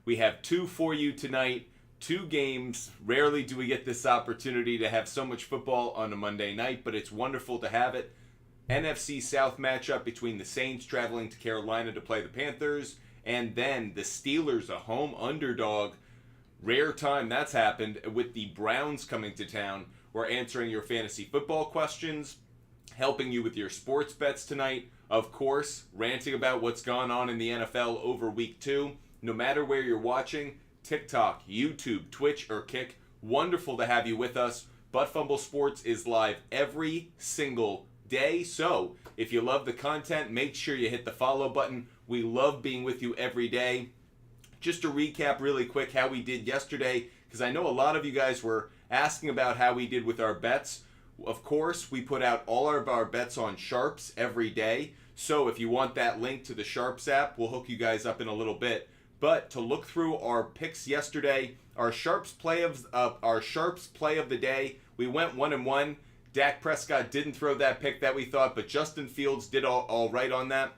We have two for you tonight. Two games. Rarely do we get this opportunity to have so much football on a Monday night, but it's wonderful to have it. NFC South matchup between the Saints traveling to Carolina to play the Panthers, and then the Steelers, a home underdog. Rare time that's happened, with the Browns coming to town. We're answering your fantasy football questions, helping you with your sports bets tonight. Of course, ranting about what's gone on in the NFL over week 2. No matter where you're watching, TikTok, YouTube, Twitch, or Kick, wonderful to have you with us. Butt Fumble Sports is live every single day. So, if you love the content, make sure you hit the follow button. We love being with you every day. Just to recap really quick how we did yesterday, because I know a lot of you guys were asking about how we did with our bets. Of course, we put out all of our bets on SHARPZ every day. So if you want that link to the SHARPZ app, we'll hook you guys up in a little bit. But to look through our picks yesterday, our SHARPZ play of the day, we went 1-1. Dak Prescott didn't throw that pick that we thought, but Justin Fields did all right on that.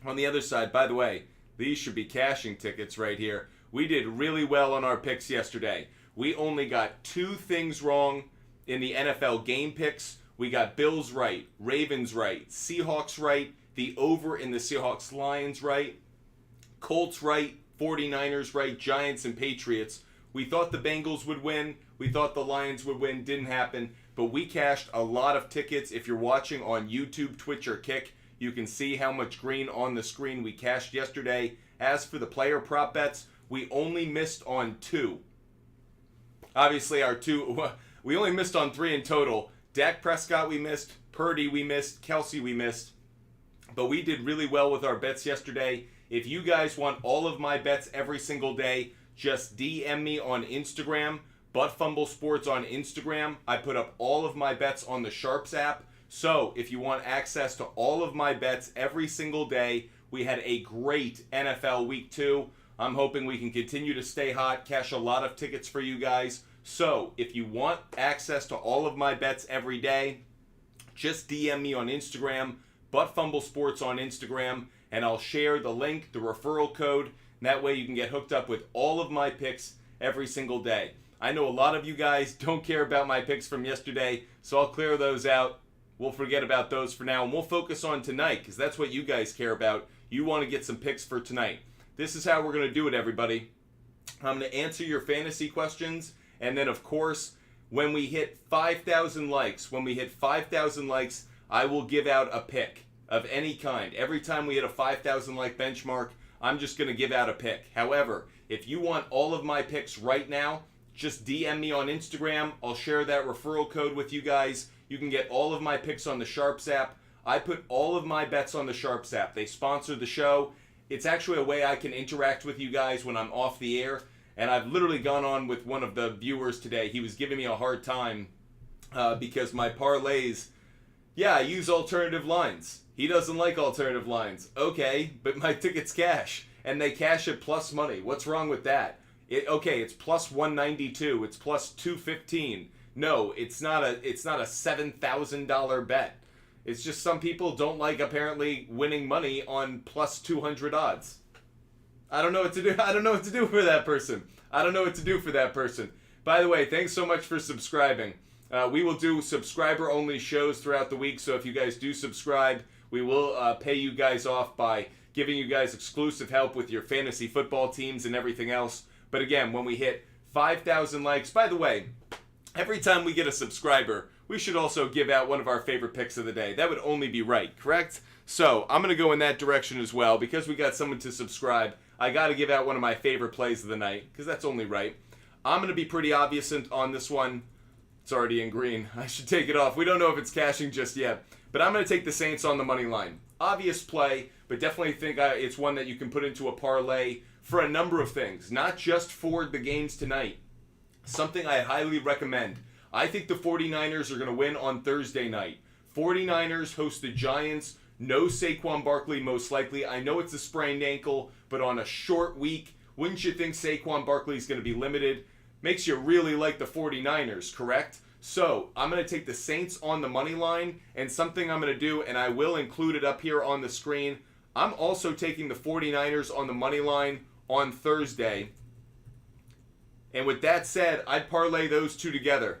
On the other side, by the way, these should be cashing tickets right here. We did really well on our picks yesterday. We only got 2 things wrong in the NFL game picks. We got Bills right, Ravens right, Seahawks right, the over in the Seahawks-Lions right, Colts right, 49ers right, Giants and Patriots. We thought the Bengals would win. We thought the Lions would win. Didn't happen. But we cashed a lot of tickets. If you're watching on YouTube, Twitch, or Kick, you can see how much green on the screen we cashed yesterday. As for the player prop bets, we only missed on 2. Obviously, we only missed on 3 in total. Dak Prescott we missed, Purdy we missed, Kelsey we missed. But we did really well with our bets yesterday. If you guys want all of my bets every single day, just DM me on Instagram, Butt Fumble Sports on Instagram. I put up all of my bets on the SHARPZ app. So if you want access to all of my bets every single day, we had a great NFL Week 2. I'm hoping we can continue to stay hot, cash a lot of tickets for you guys. So if you want access to all of my bets every day, just DM me on Instagram, Butt Fumble Sports on Instagram, and I'll share the link, the referral code. And that way you can get hooked up with all of my picks every single day. I know a lot of you guys don't care about my picks from yesterday, so I'll clear those out. We'll forget about those for now, and we'll focus on tonight, because that's what you guys care about. You want to get some picks for tonight. This is how we're going to do it, everybody. I'm going to answer your fantasy questions, and then, of course, when we hit 5,000 likes, I will give out a pick of any kind. Every time we hit a 5,000 like benchmark, I'm just going to give out a pick. However, if you want all of my picks right now, just DM me on Instagram. I'll share that referral code with you guys. You can get all of my picks on the SHARPZ app. I put all of my bets on the SHARPZ app. They sponsor the show. It's actually a way I can interact with you guys when I'm off the air. And I've literally gone on with one of the viewers today. He was giving me a hard time because my parlays, I use alternative lines. He doesn't like alternative lines. Okay, but my tickets cash. And they cash at plus money. What's wrong with that? It's plus 192. It's plus 215. No, it's not a $7,000 bet. It's just some people don't like apparently winning money on plus 200 odds. I don't know what to do. I don't know what to do for that person. By the way, thanks so much for subscribing. We will do subscriber-only shows throughout the week, so if you guys do subscribe, we will pay you guys off by giving you guys exclusive help with your fantasy football teams and everything else. But again, when we hit 5,000 likes, by the way, every time we get a subscriber, we should also give out one of our favorite picks of the day. That would only be right, correct? So I'm going to go in that direction as well. Because we got someone to subscribe, I got to give out one of my favorite plays of the night, because that's only right. I'm going to be pretty obvious on this one. It's already in green. I should take it off. We don't know if it's cashing just yet. But I'm going to take the Saints on the money line. Obvious play, but definitely think it's one that you can put into a parlay for a number of things. Not just for the games tonight. Something I highly recommend. I think the 49ers are going to win on Thursday night. 49ers host the Giants. No Saquon Barkley most likely. I know it's a sprained ankle, but on a short week, wouldn't you think Saquon Barkley is going to be limited? Makes you really like the 49ers, correct? So, I'm going to take the Saints on the money line, and something I'm going to do, and I will include it up here on the screen, I'm also taking the 49ers on the money line on Thursday. And with that said, I'd parlay those two together.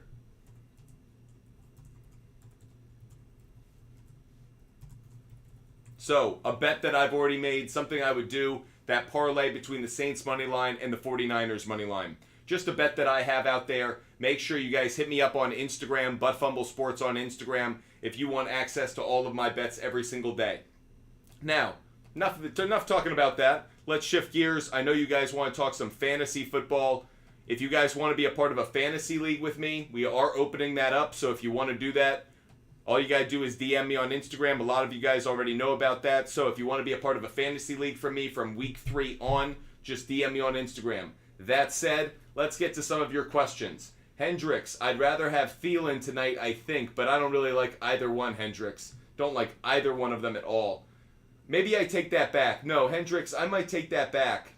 So, a bet that I've already made, something I would do, that parlay between the Saints money line and the 49ers money line. Just a bet that I have out there. Make sure you guys hit me up on Instagram, Buttfumble Sports on Instagram, if you want access to all of my bets every single day. Now, enough talking about that. Let's shift gears. I know you guys want to talk some fantasy football. If you guys want to be a part of a fantasy league with me, we are opening that up. So if you want to do that, all you got to do is DM me on Instagram. A lot of you guys already know about that. So if you want to be a part of a fantasy league for me from week 3 on, just DM me on Instagram. That said, let's get to some of your questions. Hendricks, I'd rather have Thielen tonight, I think, but I don't really like either one, Hendricks. Don't like either one of them at all. Maybe I take that back. No, Hendricks, I might take that back.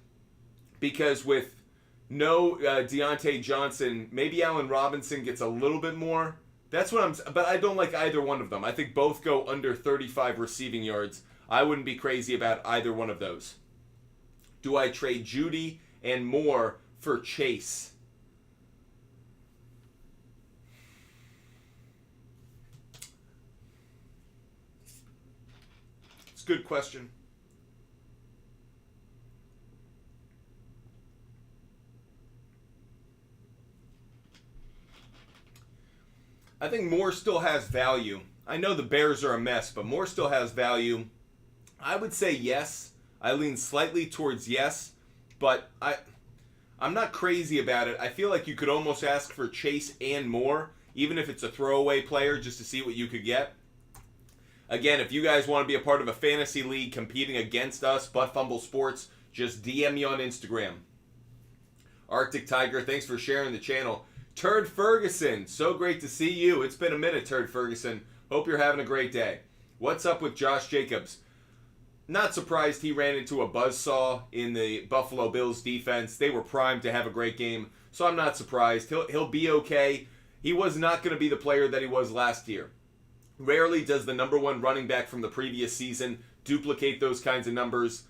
Because with no Deontay Johnson, maybe Allen Robinson gets a little bit more. That's what but I don't like either one of them. I think both go under 35 receiving yards. I wouldn't be crazy about either one of those. Do I trade Judy and Moore for Chase? It's a good question. I think Moore still has value. I know the Bears are a mess, but Moore still has value. I would say yes. I lean slightly towards yes, but I'm not crazy about it. I feel like you could almost ask for Chase and Moore, even if it's a throwaway player, just to see what you could get. Again, if you guys want to be a part of a fantasy league competing against us, Buttfumble Sports, just DM me on Instagram. Arctic Tiger, thanks for sharing the channel. Turd Ferguson, so great to see you. It's been a minute, Turd Ferguson. Hope you're having a great day. What's up with Josh Jacobs? Not surprised he ran into a buzzsaw in the Buffalo Bills defense. They were primed to have a great game, so I'm not surprised. He'll be okay. He was not going to be the player that he was last year. Rarely does the number one running back from the previous season duplicate those kinds of numbers.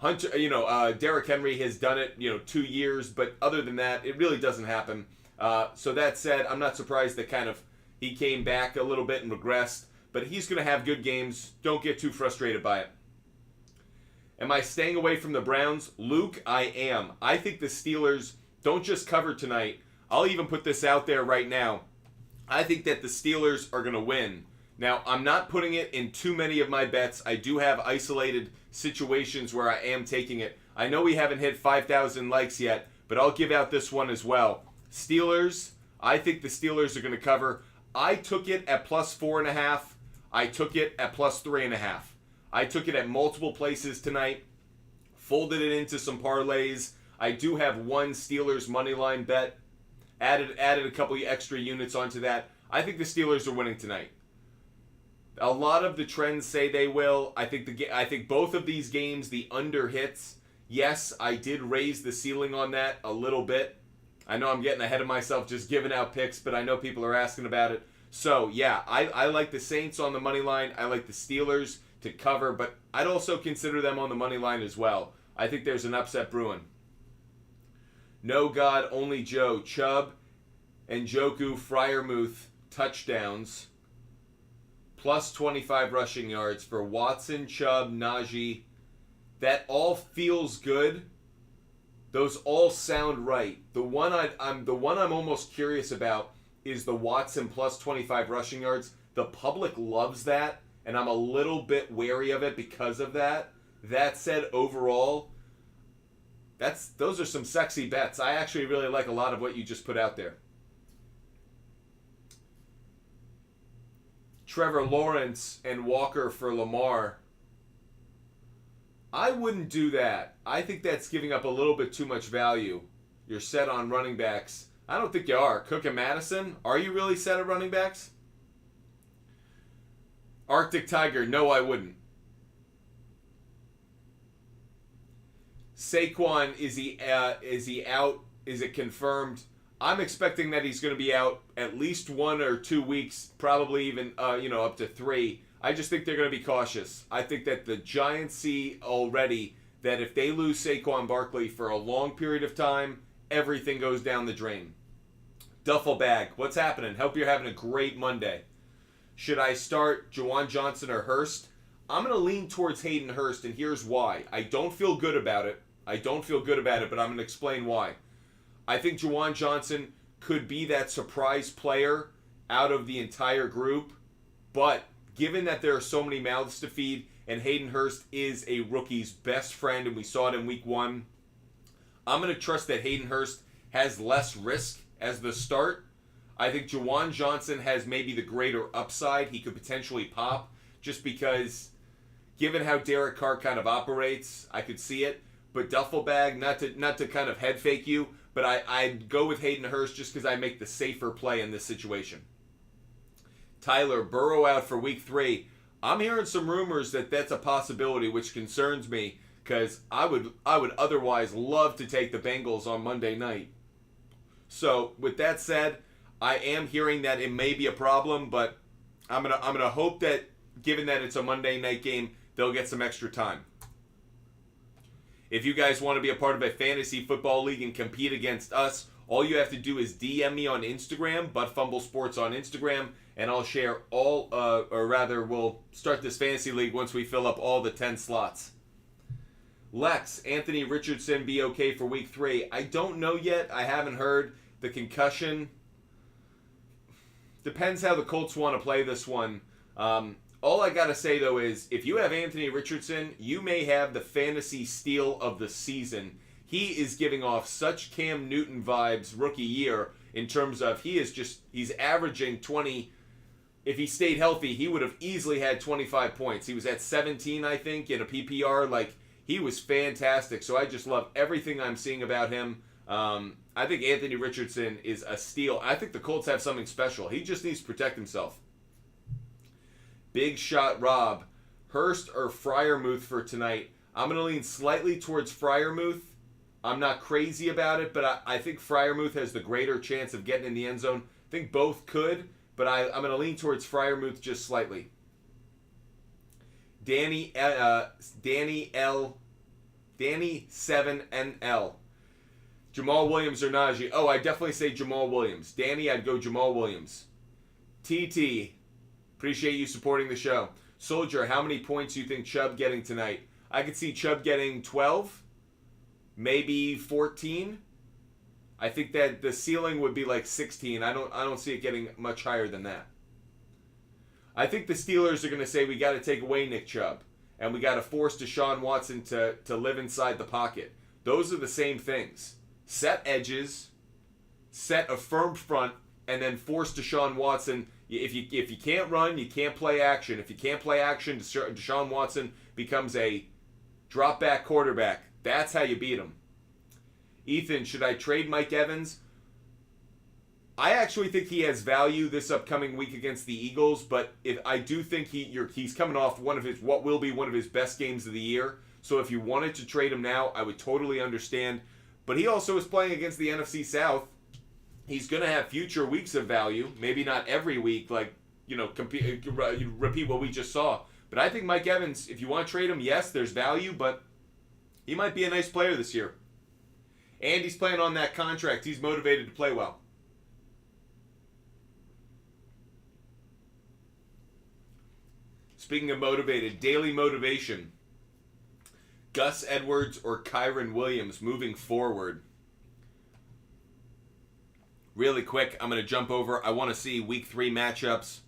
Derrick Henry has done it, 2 years, but other than that, it really doesn't happen. So that said, I'm not surprised that he came back a little bit and regressed, but he's going to have good games. Don't get too frustrated by it. Am I staying away from the Browns? Luke, I am. I think the Steelers don't just cover tonight. I'll even put this out there right now. I think that the Steelers are going to win. Now, I'm not putting it in too many of my bets. I do have isolated situations where I am taking it. I know we haven't hit 5,000 likes yet, but I'll give out this one as well. Steelers, I think the Steelers are going to cover. I took it at plus 4.5. I took it at plus 3.5. I took it at multiple places tonight. Folded it into some parlays. I do have one Steelers money line bet. Added a couple of extra units onto that. I think the Steelers are winning tonight. A lot of the trends say they will. I think both of these games, the under hits. Yes, I did raise the ceiling on that a little bit. I know I'm getting ahead of myself just giving out picks, but I know people are asking about it. So, yeah, I like the Saints on the money line. I like the Steelers to cover, but I'd also consider them on the money line as well. I think there's an upset brewing. No God, only Joe. Chubb and Njoku, Freiermuth touchdowns. Plus 25 rushing yards for Watson, Chubb, Najee. That all feels good. Those all sound right. The one I'm almost curious about is the Watson plus 25 rushing yards. The public loves that, and I'm a little bit wary of it because of that. That said, overall, those are some sexy bets. I actually really like a lot of what you just put out there. Trevor Lawrence and Walker for Lamar. I wouldn't do that. I think that's giving up a little bit too much value. You're set on running backs. I don't think you are. Cook and Madison, are you really set at running backs? Arctic Tiger, no, I wouldn't. Saquon, is he out? Is it confirmed? I'm expecting that he's going to be out at least 1 or 2 weeks, probably even up to 3. I just think they're going to be cautious. I think that the Giants see already that if they lose Saquon Barkley for a long period of time, everything goes down the drain. Duffel bag, what's happening? Hope you're having a great Monday. Should I start Juwan Johnson or Hurst? I'm going to lean towards Hayden Hurst, and here's why. I don't feel good about it, but I'm going to explain why. I think Juwan Johnson could be that surprise player out of the entire group, but given that there are so many mouths to feed, and Hayden Hurst is a rookie's best friend, and we saw it in week 1, I'm going to trust that Hayden Hurst has less risk as the start. I think Juwan Johnson has maybe the greater upside. He could potentially pop just because, given how Derek Carr kind of operates, I could see it. But duffel bag, not to kind of head fake you, but I'd go with Hayden Hurst just because I make the safer play in this situation. Tyler, Burrow out for week 3. I'm hearing some rumors that that's a possibility, which concerns me because I would otherwise love to take the Bengals on Monday night. So with that said, I am hearing that it may be a problem, but I'm gonna hope that, given that it's a Monday night game, they'll get some extra time. If you guys want to be a part of a fantasy football league and compete against us, all you have to do is DM me on Instagram, ButtFumbleSports on Instagram, and I'll share we'll start this fantasy league once we fill up all the 10 slots. Lex, Anthony Richardson be okay for week 3? I don't know yet. I haven't heard. The concussion depends how the Colts want to play this one. All I got to say, though, is if you have Anthony Richardson, you may have the fantasy steal of the season. He is giving off such Cam Newton vibes rookie year in terms of he's averaging 20. If he stayed healthy, he would have easily had 25 points. He was at 17, I think, in a PPR. He was fantastic. So I just love everything I'm seeing about him. I think Anthony Richardson is a steal. I think the Colts have something special. He just needs to protect himself. Big shot Rob. Hurst or Freiermuth for tonight? I'm going to lean slightly towards Freiermuth. I'm not crazy about it, but I think Freiermuth has the greater chance of getting in the end zone. I think both could, but I'm going to lean towards Freiermuth just slightly. Danny 7NL. Jamal Williams or Najee? Oh, I definitely say Jamal Williams. Danny, I'd go Jamal Williams. TT, appreciate you supporting the show. Soldier, how many points do you think Chubb getting tonight? I could see Chubb getting 12, maybe 14. I think that the ceiling would be like 16. I don't see it getting much higher than that. I think the Steelers are going to say we got to take away Nick Chubb and we got to force Deshaun Watson to live inside the pocket. Those are the same things. Set edges, set a firm front, and then force Deshaun Watson. If you can't run, you can't play action. If you can't play action, Deshaun Watson becomes a drop-back quarterback. That's how you beat him. Ethan, should I trade Mike Evans? I actually think he has value this upcoming week against the Eagles, but I do think he's coming off what will be one of his best games of the year. So if you wanted to trade him now, I would totally understand. But he also is playing against the NFC South. He's going to have future weeks of value. Maybe not every week, repeat what we just saw. But I think Mike Evans, if you want to trade him, yes, there's value, but he might be a nice player this year. And he's playing on that contract. He's motivated to play well. Speaking of motivated, daily motivation. Gus Edwards or Kyren Williams moving forward? Really quick, I'm going to jump over. I want to see week 3 matchups.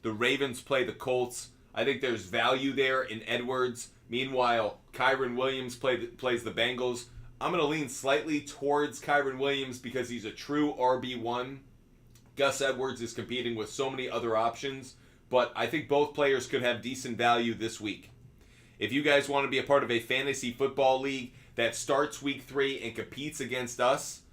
The Ravens play the Colts. I think there's value there in Edwards. Meanwhile, Kyren Williams plays the Bengals. I'm going to lean slightly towards Kyren Williams because he's a true RB1. Gus Edwards is competing with so many other options, but I think both players could have decent value this week. If you guys want to be a part of a fantasy football league that starts week 3 and competes against us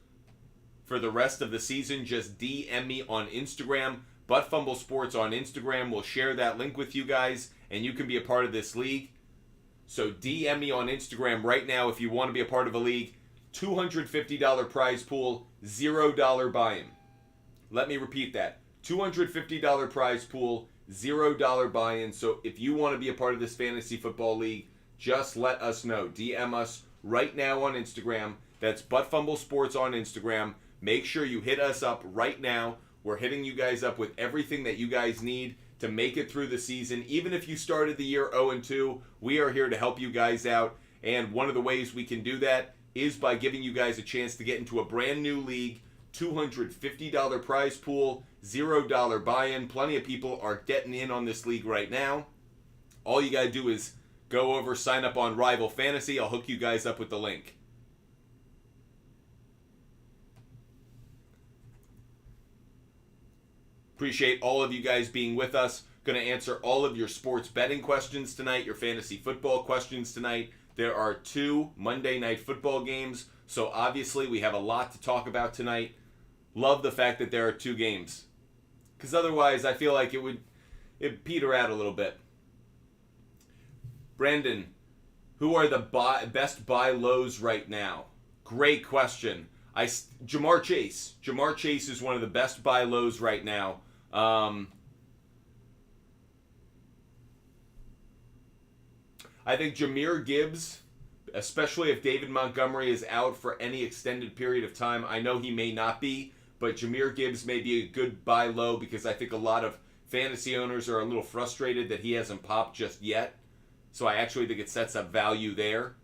for the rest of the season, just DM me on Instagram. ButtFumbleSports on Instagram will share that link with you guys, and you can be a part of this league. So DM me on Instagram right now if you want to be a part of a league. $250 prize pool, $0 buy-in. Let me repeat that. $250 prize pool, $0 buy-in. So if you want to be a part of this fantasy football league, just let us know. DM us right now on Instagram. That's Butt Fumble Sports on Instagram. Make sure you hit us up right now. We're hitting you guys up with everything that you guys need to make it through the season. Even if you started the year 0-2, we are here to help you guys out. And one of the ways we can do that is by giving you guys a chance to get into a brand new league, $250 prize pool, $0 buy-in. Plenty of people are getting in on this league right now. All you got to do is go over, sign up on Rival Fantasy. I'll hook you guys up with the link. Appreciate all of you guys being with us. Going to answer all of your sports betting questions tonight, your fantasy football questions tonight. There are 2 Monday Night Football games, so obviously we have a lot to talk about tonight. Love the fact that there are 2 games, because otherwise I feel like it'd peter out a little bit. Brandon, who are the best buy lows right now? Great question. Jamar Chase. Jamar Chase is one of the best buy lows right now. I think Jahmyr Gibbs, especially if David Montgomery is out for any extended period of time. I know he may not be, but Jahmyr Gibbs may be a good buy low because I think a lot of fantasy owners are a little frustrated that he hasn't popped just yet. So I actually think it sets up value there.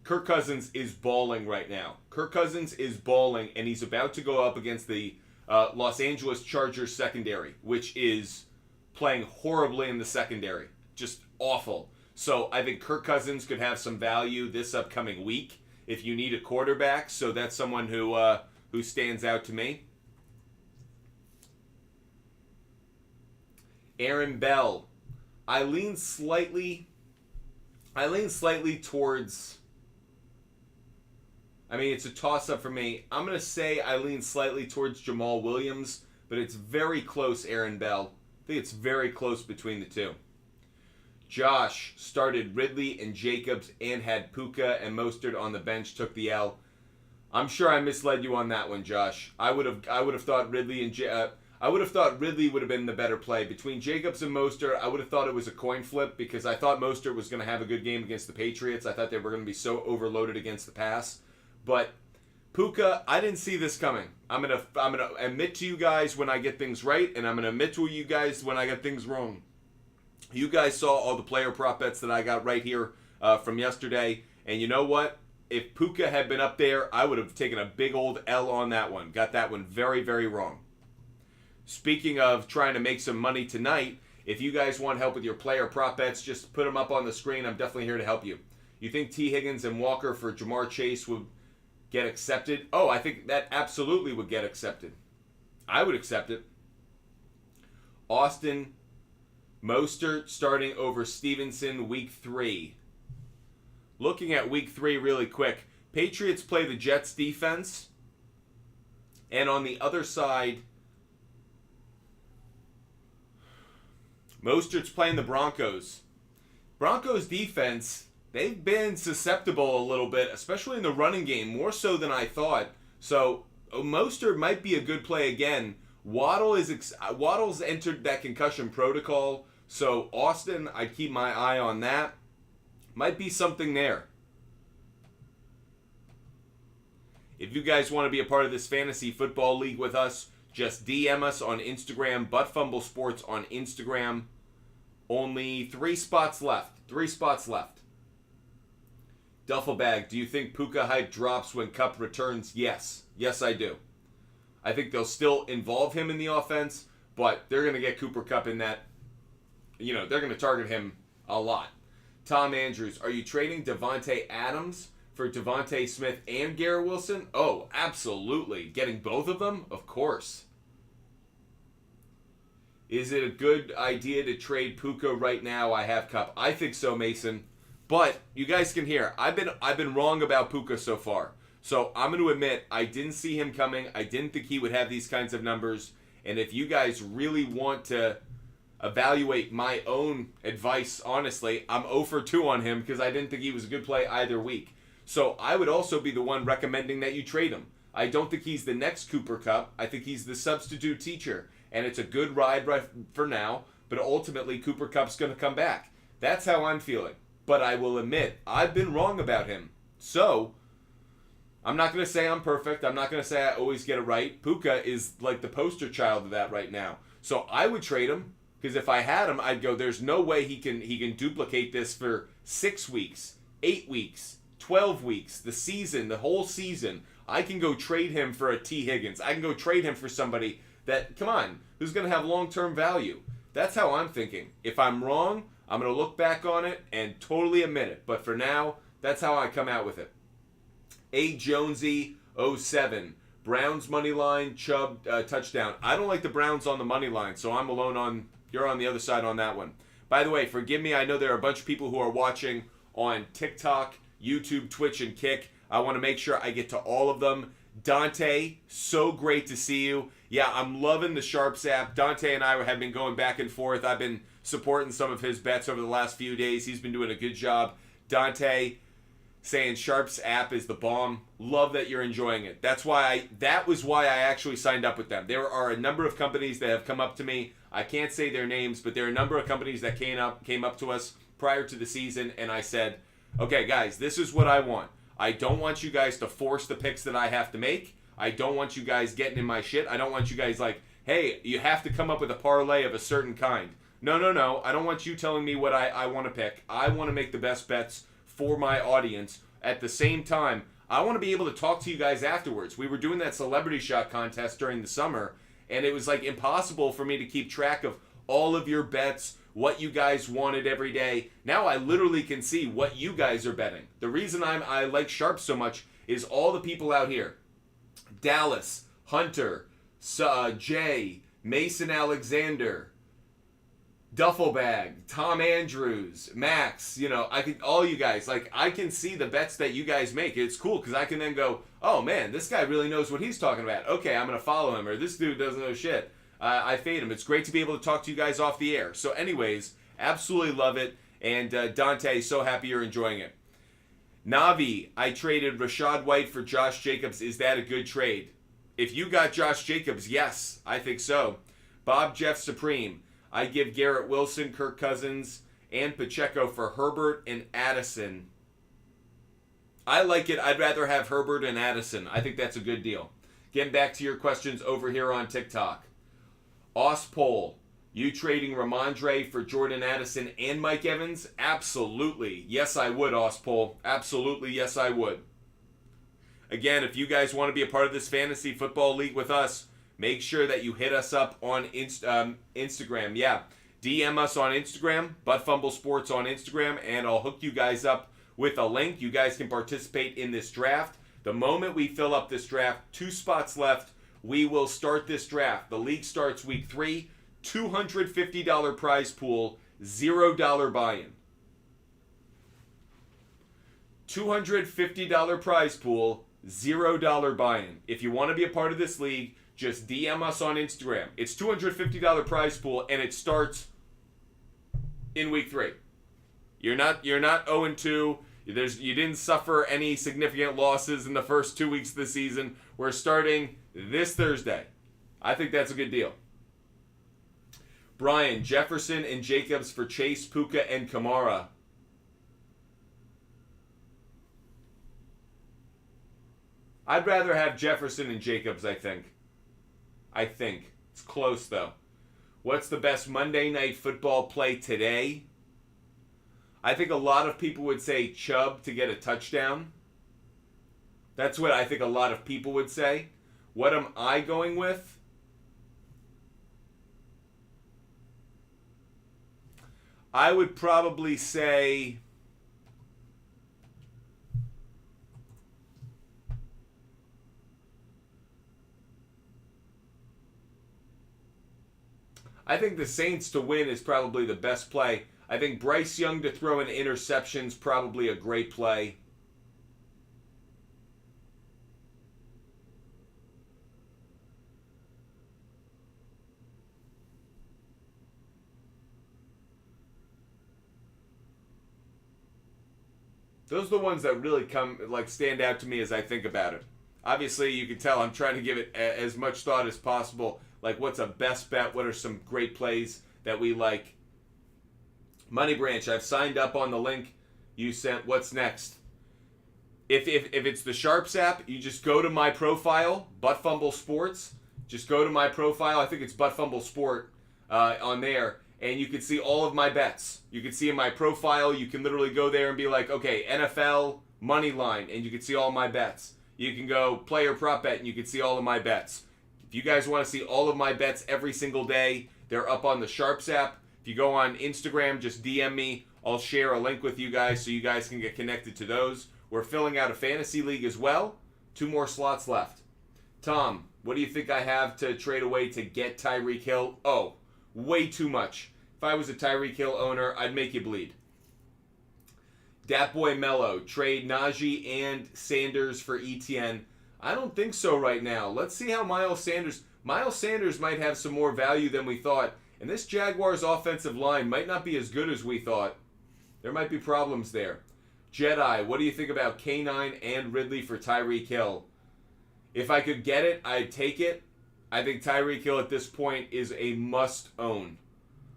Kirk Cousins is balling right now. Kirk Cousins is balling, and he's about to go up against the Los Angeles Chargers secondary, which is playing horribly in the secondary. Just awful. So I think Kirk Cousins could have some value this upcoming week if you need a quarterback. So that's someone who stands out to me. Aaron Bell. I lean slightly towards... I mean, it's a toss-up for me. I'm going to say I lean slightly towards Jamal Williams, but it's very close, Aaron Bell. I think it's very close between the 2. Josh started Ridley and Jacobs and had Puka and Mostert on the bench, took the L. I'm sure I misled you on that one, Josh. I would have thought Ridley would have been the better play between Jacobs and Mostert. I would have thought it was a coin flip because I thought Mostert was going to have a good game against the Patriots. I thought they were going to be so overloaded against the pass. But Puka, I didn't see this coming. I'm gonna admit to you guys when I get things right, and I'm gonna admit to you guys when I get things wrong. You guys saw all the player prop bets that I got right here from yesterday, and you know what? If Puka had been up there, I would have taken a big old L on that one. Got that one very, very wrong. Speaking of trying to make some money tonight, if you guys want help with your player prop bets, just put them up on the screen. I'm definitely here to help you. You think T. Higgins and Walker for Jamar Chase would get accepted? Oh, I think that absolutely would get accepted. I would accept it. Austin Mostert starting over Stevenson week 3. Looking at week 3 really quick. Patriots play the Jets defense. And on the other side, Mostert's playing the Broncos. Broncos defense, they've been susceptible a little bit, especially in the running game, more so than I thought. So Mostert might be a good play again. Waddle's entered that concussion protocol, so Austin, I'd keep my eye on that. Might be something there. If you guys want to be a part of this fantasy football league with us, just DM us on Instagram, Buttfumble Sports on Instagram. Only 3 spots left. 3 spots left. Duffel bag, do you think Puka hype drops when Kupp returns? Yes. Yes, I do. I think they'll still involve him in the offense, but they're going to get Cooper Kupp in that. They're going to target him a lot. Tom Andrews, are you trading Devontae Adams for Devontae Smith and Garrett Wilson? Oh, absolutely. Getting both of them? Of course. Is it a good idea to trade Puka right now? I have Kupp. I think so, Mason. But you guys can hear, I've been wrong about Puka so far. So I'm going to admit, I didn't see him coming. I didn't think he would have these kinds of numbers. And if you guys really want to evaluate my own advice, honestly, I'm 0 for 2 on him because I didn't think he was a good play either week. So I would also be the one recommending that you trade him. I don't think he's the next Cooper Kupp. I think he's the substitute teacher. And it's a good ride for now. but ultimately Cooper Kupp's going to come back. That's how I'm feeling. But I will admit, I've been wrong about him. So, I'm not going to say I'm perfect. I'm not going to say I always get it right. Puka is like the poster child of that right now. So I would trade him, because if I had him, I'd go, there's no way he can duplicate this for 6 weeks, 8 weeks, 12 weeks, the season, the whole season. I can go trade him for a T. Higgins. I can go trade him for somebody that, come on, who's going to have long-term value. That's how I'm thinking. If I'm wrong, I'm going to look back on it and totally admit it. But for now, that's how I come out with it. A. Jonesy 07. Browns money line, Chubb touchdown. I don't like the Browns on the money line, so I'm alone on, you're on the other side on that one. By the way, forgive me, I know there are a bunch of people who are watching on TikTok, YouTube, Twitch, and Kick. I want to make sure I get to all of them. Dante, so great to see you. Yeah, I'm loving the SHARPZ app. Dante and I have been going back and forth. I've been supporting some of his bets over the last few days. He's been doing a good job. Dante saying SHARPZ app is the bomb. Love that you're enjoying it. That was why I actually signed up with them. There are a number of companies that have come up to me. I can't say their names, but there are a number of companies that came up to us prior to the season, and I said, okay, guys, this is what I want. I don't want you guys to force the picks that I have to make. I don't want you guys getting in my shit. I don't want you guys like, hey, you have to come up with a parlay of a certain kind. No. I don't want you telling me what I want to pick. I want to make the best bets for my audience. At the same time, I want to be able to talk to you guys afterwards. We were doing that celebrity shot contest during the summer, and it was like impossible for me to keep track of all of your bets, what you guys wanted every day. Now I literally can see what you guys are betting. The reason I like SHARPZ so much is all the people out here. Dallas, Hunter, Jay, Mason Alexander, Duffelbag, Tom Andrews, Max, all you guys, I can see the bets that you guys make. It's cool because I can then go, oh man, this guy really knows what he's talking about. Okay, I'm going to follow him, or this dude doesn't know shit. I fade him. It's great to be able to talk to you guys off the air. So anyways, absolutely love it. And Dante, so happy you're enjoying it. Navi, I traded Rashad White for Josh Jacobs. Is that a good trade? If you got Josh Jacobs, yes, I think so. Bob Jeff Supreme, I give Garrett Wilson, Kirk Cousins, and Pacheco for Herbert and Addison. I like it. I'd rather have Herbert and Addison. I think that's a good deal. Getting back to your questions over here on TikTok. Ospol, you trading Ramondre for Jordan Addison and Mike Evans? Absolutely. Yes, I would, Ospol. Absolutely, yes, I would. Again, if you guys want to be a part of this fantasy football league with us, make sure that you hit us up on Instagram. Yeah, DM us on Instagram, Buttfumble Sports on Instagram, and I'll hook you guys up with a link. You guys can participate in this draft. The moment we fill up this draft, 2 spots left, we will start this draft. The league starts week 3, $250 prize pool, $0 buy-in. $250 prize pool, $0 buy-in. If you want to be a part of this league, just DM us on Instagram. It's $250 prize pool, and it starts in week 3. You're not 0-2. You didn't suffer any significant losses in the first 2 weeks of the season. We're starting this Thursday. I think that's a good deal. Brian, Jefferson and Jacobs for Chase, Puka, and Kamara. I'd rather have Jefferson and Jacobs, I think. It's close, though. What's the best Monday Night Football play today? I think a lot of people would say Chubb to get a touchdown. That's what I think a lot of people would say. What am I going with? I would probably say I think the Saints to win is probably the best play. I think Bryce Young to throw an interception is probably a great play. Those are the ones that really stand out to me as I think about it. Obviously, you can tell I'm trying to give it as much thought as possible. Like, what's a best bet? What are some great plays that we like. Money Branch, I've signed up on the link you sent. What's next? If it's the SHARPZ app, you just go to my profile, Butt Fumble Sports. Just go to my profile. I think it's Butt Fumble Sport on there, and you can see all of my bets. You can see in my profile. You can literally go there and be like, okay, NFL money line, and you can see all my bets. You can go player prop bet, and you can see all of my bets. If you guys want to see all of my bets every single day, they're up on the SHARPZ app. If you go on Instagram, just DM me. I'll share a link with you guys so you guys can get connected to those. We're filling out a fantasy league as well. 2 more slots left. Tom, what do you think I have to trade away to get Tyreek Hill? Oh, way too much. If I was a Tyreek Hill owner, I'd make you bleed. Dat Boy Mello, trade Najee and Sanders for ETN. I don't think so right now. Let's see how Miles Sanders might have some more value than we thought. And this Jaguars offensive line might not be as good as we thought. There might be problems there. Jedi, what do you think about K9 and Ridley for Tyreek Hill? If I could get it, I'd take it. I think Tyreek Hill at this point is a must-own.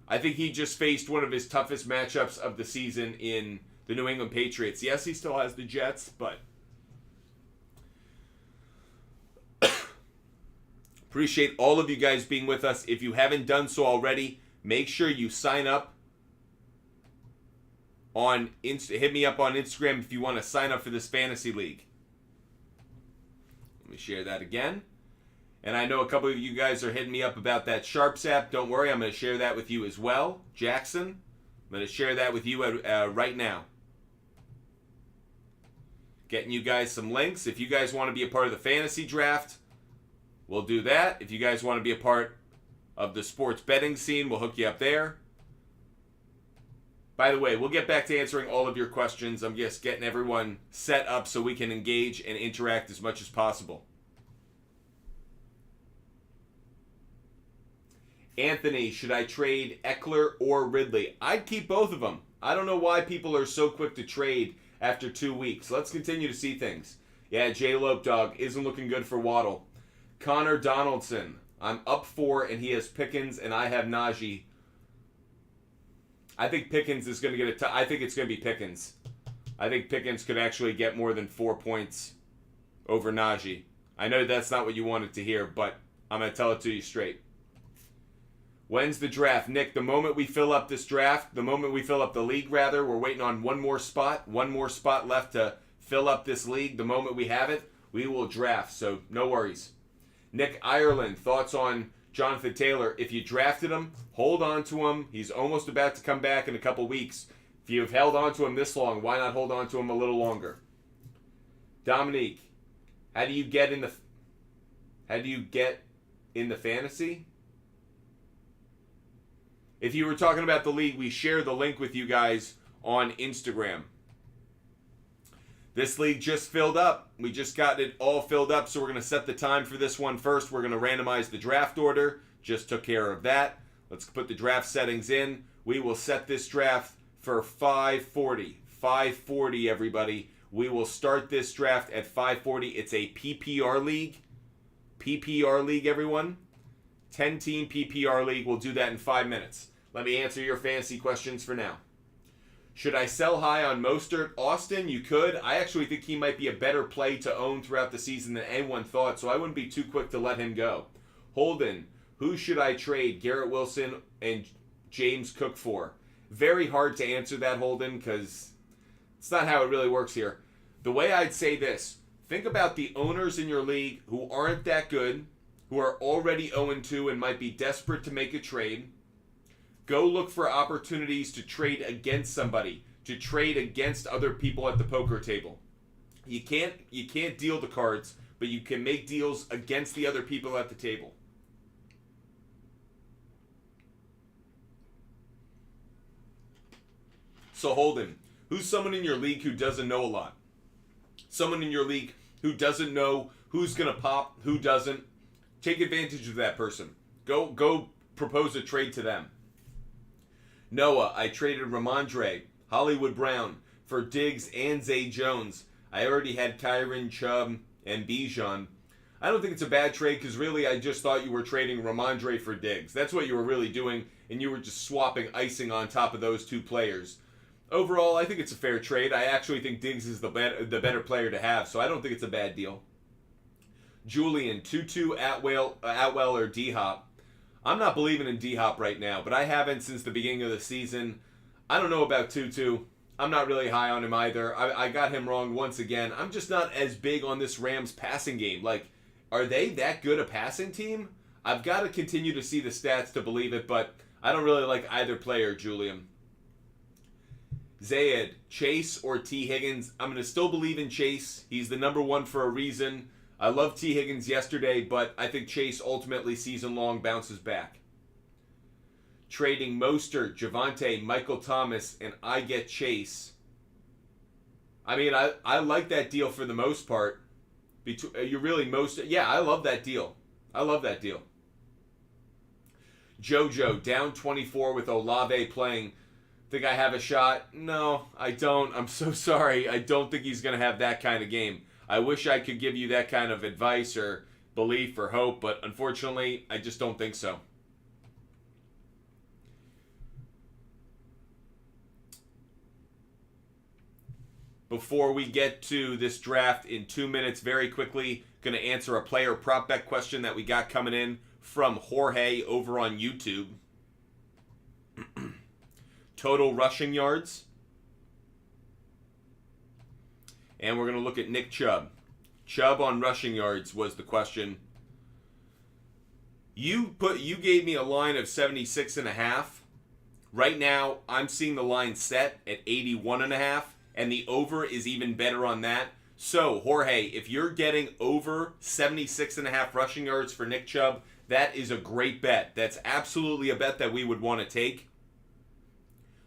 I think he just faced one of his toughest matchups of the season in the New England Patriots. Yes, he still has the Jets, but appreciate all of you guys being with us. If you haven't done so already, make sure you sign up on hit me up on Instagram if you want to sign up for this fantasy league. Let me share that again. And I know a couple of you guys are hitting me up about that SHARPZ app. Don't worry, I'm going to share that with you as well. Jackson, I'm going to share that with you right now. Getting you guys some links. If you guys want to be a part of the fantasy draft, we'll do that. If you guys want to be a part of the sports betting scene, we'll hook you up there. By the way, we'll get back to answering all of your questions. I'm just getting everyone set up so we can engage and interact as much as possible. Anthony, should I trade Eckler or Ridley? I'd keep both of them. I don't know why people are so quick to trade after 2 weeks. Let's continue to see things. Yeah, J-Lope Dog isn't looking good for Waddle. Connor Donaldson, I'm up 4 and he has Pickens and I have Najee. I think Pickens is going to get I think it's going to be Pickens. I think Pickens could actually get more than 4 points over Najee. I know that's not what you wanted to hear, but I'm going to tell it to you straight. When's the draft? Nick, the moment we fill up this draft, the moment we fill up the league, rather, we're waiting on one more spot left to fill up this league. The moment we have it, we will draft, so no worries. Nick Ireland, thoughts on Jonathan Taylor? If you drafted him, hold on to him. He's almost about to come back in a couple weeks. If you've held on to him this long, why not hold on to him a little longer? Dominique, how do you get in the fantasy? If you were talking about the league, we share the link with you guys on Instagram. This league just filled up. We just got it all filled up, so we're going to set the time for this one first. We're going to randomize the draft order. Just took care of that. Let's put the draft settings in. We will set this draft for 5:40. 5:40, everybody. We will start this draft at 5:40. It's a PPR league. PPR league, everyone. 10-team PPR league. We'll do that in 5 minutes. Let me answer your fantasy questions for now. Should I sell high on Mostert? Austin, you could. I actually think he might be a better play to own throughout the season than anyone thought, so I wouldn't be too quick to let him go. Holden, who should I trade Garrett Wilson and James Cook for? Very hard to answer that, Holden, because it's not how it really works here. The way I'd say this, think about the owners in your league who aren't that good, who are already 0-2 and might be desperate to make a trade. Go look for opportunities to trade against somebody, to trade against other people at the poker table. You can't deal the cards, but you can make deals against the other people at the table. So Holden, who's someone in your league who doesn't know a lot? Someone in your league who doesn't know who's going to pop, who doesn't. Take advantage of that person. Go propose a trade to them. Noah, I traded Ramondre, Hollywood Brown, for Diggs and Zay Jones. I already had Kyron, Chubb, and Bijan. I don't think it's a bad trade because really I just thought you were trading Ramondre for Diggs. That's what you were really doing. and you were just swapping icing on top of those two players. Overall, I think it's a fair trade. I actually think Diggs is the better player to have, so I don't think it's a bad deal. Julian, Tutu, Atwell or D-Hop. I'm not believing in D-Hop right now, but I haven't since the beginning of the season. I don't know about Tutu. I'm not really high on him either. I got him wrong once again. I'm just not as big on this Rams passing game. Like, are they that good a passing team? I've got to continue to see the stats to believe it, but I don't really like either player, Julian. Zayed, Chase or T. Higgins? I'm going to still believe in Chase. He's the number one for a reason. I love T. Higgins yesterday, but I think Chase ultimately season-long bounces back. Trading Mostert, Javonte, Michael Thomas, and I get Chase. I mean, I like that deal for the most part. You really yeah, I love that deal. I love that deal. Jojo, down 24 with Olave playing. Think I have a shot? No, I don't. I'm so sorry. I don't think he's going to have that kind of game. I wish I could give you that kind of advice or belief or hope, but unfortunately, I just don't think so. Before we get to this draft in 2 minutes, very quickly, going to answer a player prop bet question that we got coming in from Jorge over on YouTube. Total rushing yards. And we're going to look at Nick Chubb. Chubb on rushing yards was the question. You gave me a line of 76.5. Right now, I'm seeing the line set at 81.5. And the over is even better on that. So, Jorge, if you're getting over 76.5 rushing yards for Nick Chubb, that is a great bet. That's absolutely a bet that we would want to take.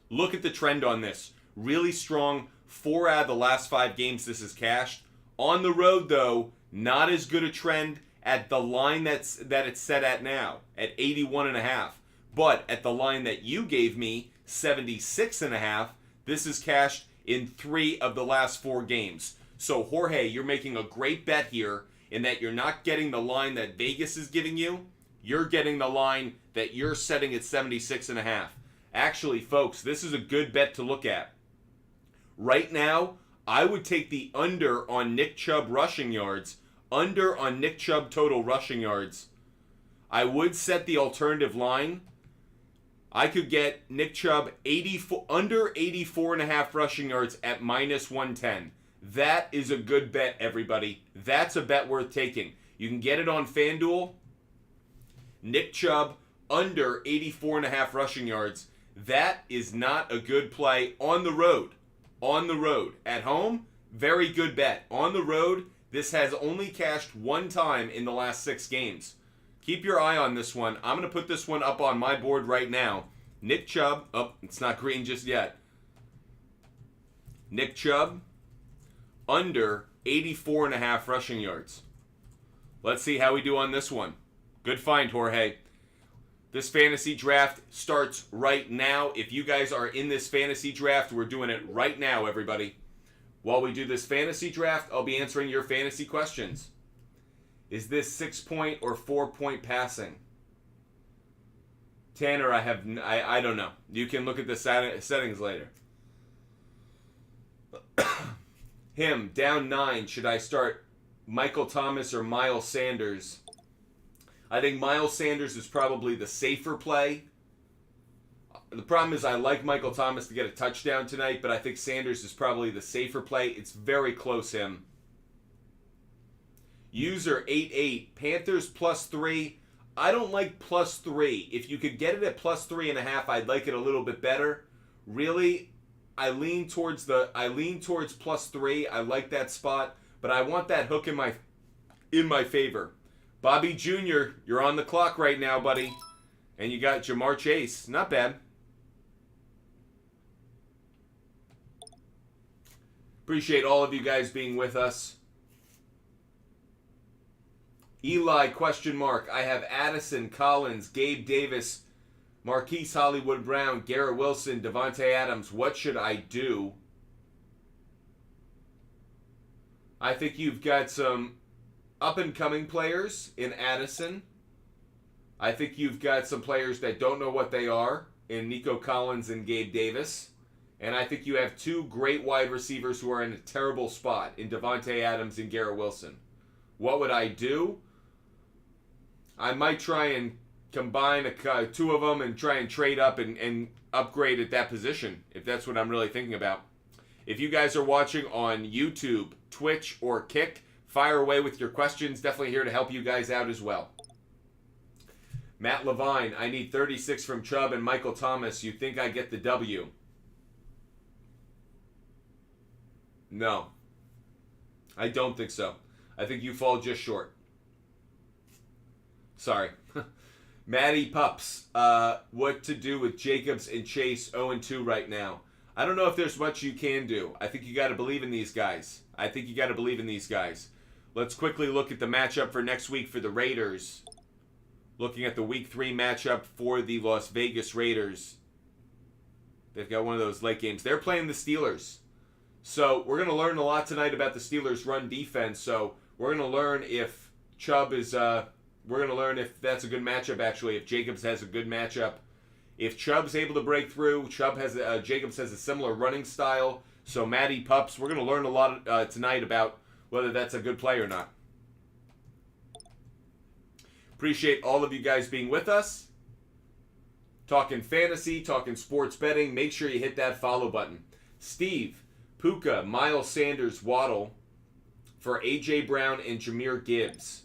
Look at the trend on this. Really strong. 4 out of the last 5 games this is cashed. On the road, though, not as good a trend at the line that it's set at now, at 81.5. But at the line that you gave me, 76.5, this is cashed in 3 of the last 4 games. So, Jorge, you're making a great bet here in that you're not getting the line that Vegas is giving you. You're getting the line that you're setting at 76.5. Actually, folks, this is a good bet to look at. Right now, I would take the under on Nick Chubb rushing yards, under on Nick Chubb total rushing yards. I would set the alternative line. I could get Nick Chubb under 84.5 rushing yards at minus 110. That is a good bet, everybody. That's a bet worth taking. You can get it on FanDuel. Nick Chubb under 84.5 rushing yards. That is not a good play on the road. On the road. At home, very good bet. On the road, this has only cashed 1 time in the last 6 games. Keep your eye on this one. I'm going to put this one up on my board right now. Nick Chubb. Oh, it's not green just yet. Nick Chubb under 84.5 rushing yards. Let's see how we do on this one. Good find, Jorge. This fantasy draft starts right now. If you guys are in this fantasy draft, we're doing it right now, everybody. While we do this fantasy draft, I'll be answering your fantasy questions. Is this 6-point or 4-point passing? Tanner, I don't know. You can look at the settings later. Him, down 9. Should I start Michael Thomas or Miles Sanders? I think Miles Sanders is probably the safer play. The problem is I like Michael Thomas to get a touchdown tonight, but I think Sanders is probably the safer play. It's very close, him. User 88, Panthers +3. I don't like +3. If you could get it at +3.5, I'd like it a little bit better. Really, I lean towards +3. I like that spot, but I want that hook in my favor. Bobby Jr., you're on the clock right now, buddy. And you got Jamar Chase. Not bad. Appreciate all of you guys being with us. Eli, question mark. I have Addison, Collins, Gabe Davis, Marquise Hollywood Brown, Garrett Wilson, Devontae Adams. What should I do? I think you've got some up-and-coming players in Addison. I think you've got some players that don't know what they are in Nico Collins and Gabe Davis. And I think you have two great wide receivers who are in a terrible spot in Devontae Adams and Garrett Wilson. What would I do? I might try and combine two of them and try and trade up and upgrade at that position, if that's what I'm really thinking about. If you guys are watching on YouTube, Twitch, or Kick, fire away with your questions. Definitely here to help you guys out as well. Matt Levine, I need 36 from Chubb and Michael Thomas. You think I get the W? No. I don't think so. I think you fall just short. Sorry. Matty Pups, what to do with Jacobs and Chase 0-2 right now? I don't know if there's much you can do. I think you got to believe in these guys. Let's quickly look at the matchup for next week for the Raiders. Looking at the Week 3 matchup for the Las Vegas Raiders. They've got one of those late games. They're playing the Steelers. So we're going to learn a lot tonight about the Steelers' run defense. So we're going to learn if Chubb is... we're going to learn if that's a good matchup, actually, if Jacobs has a good matchup. If Chubb's able to break through, Jacobs has a similar running style. So Matty Pups, we're going to learn a lot tonight about whether that's a good play or not. Appreciate all of you guys being with us. Talking fantasy, talking sports betting. Make sure you hit that follow button. Steve, Puka, Miles Sanders, Waddle for A.J. Brown and Jahmyr Gibbs.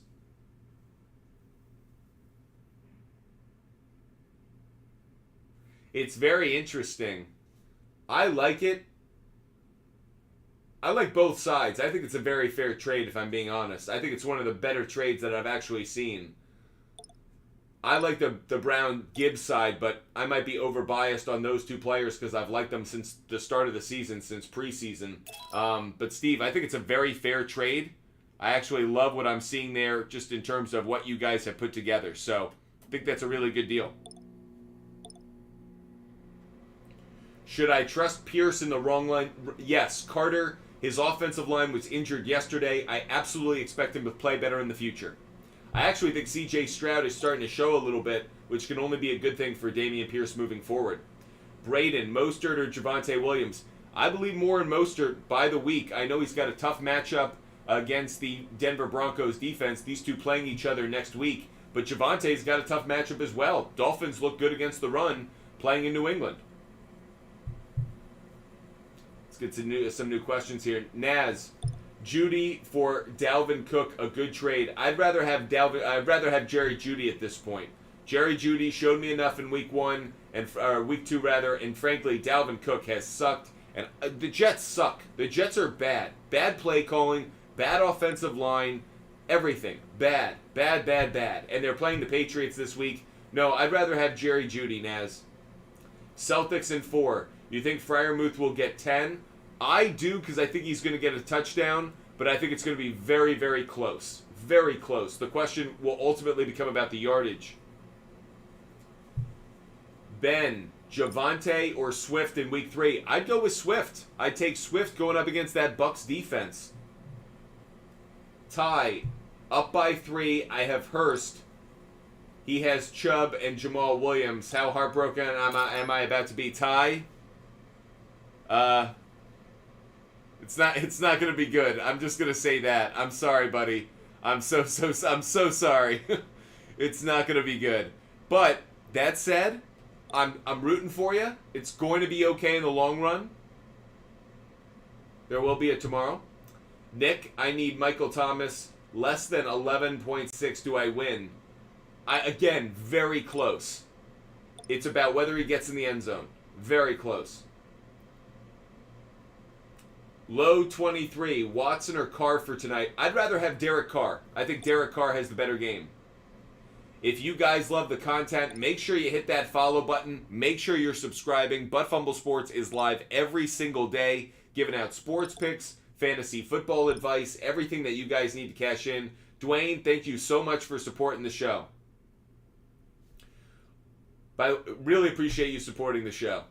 It's very interesting. I like it. I like both sides. I think it's a very fair trade, if I'm being honest. I think it's one of the better trades that I've actually seen. I like the Brown-Gibbs side, but I might be over-biased on those two players because I've liked them since the start of the season, since preseason. But, Steve, I think it's a very fair trade. I actually love what I'm seeing there just in terms of what you guys have put together. So, I think that's a really good deal. Should I trust Pierce in the wrong line? Yes. Carter, his offensive line was injured yesterday. I absolutely expect him to play better in the future. I actually think C.J. Stroud is starting to show a little bit, which can only be a good thing for Dameon Pierce moving forward. Braden, Mostert, or Javonte Williams? I believe more in Mostert by the week. I know he's got a tough matchup against the Denver Broncos defense. These two playing each other next week. But Javonte's got a tough matchup as well. Dolphins look good against the run playing in New England. Let's get some new questions here. Naz, Judy for Dalvin Cook, a good trade. I'd rather have Jerry Jeudy at this point. Jerry Jeudy showed me enough in week 1 and week 2 rather, and frankly, Dalvin Cook has sucked. And the Jets suck. The Jets are bad. Bad play calling, bad offensive line, everything bad. And they're playing the Patriots this week. No, I'd rather have Jerry Jeudy, Naz. Celtics in 4. You think Freiermuth will get 10? I do, because I think he's going to get a touchdown, but I think it's going to be very, very close. Very close. The question will ultimately become about the yardage. Ben, Javonte or Swift in week 3? I'd go with Swift. I'd take Swift going up against that Bucks defense. Ty, up by 3. I have Hurst. He has Chubb and Jamal Williams. How heartbroken am I about to be? Ty? It's not going to be good. I'm just going to say that. I'm sorry, buddy. I'm so sorry. It's not going to be good. But that said, I'm rooting for you. It's going to be okay in the long run. There will be a tomorrow. Nick, I need Michael Thomas. Less than 11.6. Do I win? Again, very close. It's about whether he gets in the end zone. Very close. Low 23, Watson or Carr for tonight? I'd rather have Derek Carr. I think Derek Carr has the better game. If you guys love the content, make sure you hit that follow button. Make sure you're subscribing. Butt Fumble Sports is live every single day, giving out sports picks, fantasy football advice, everything that you guys need to cash in. Dwayne, thank you so much for supporting the show. Really appreciate you supporting the show.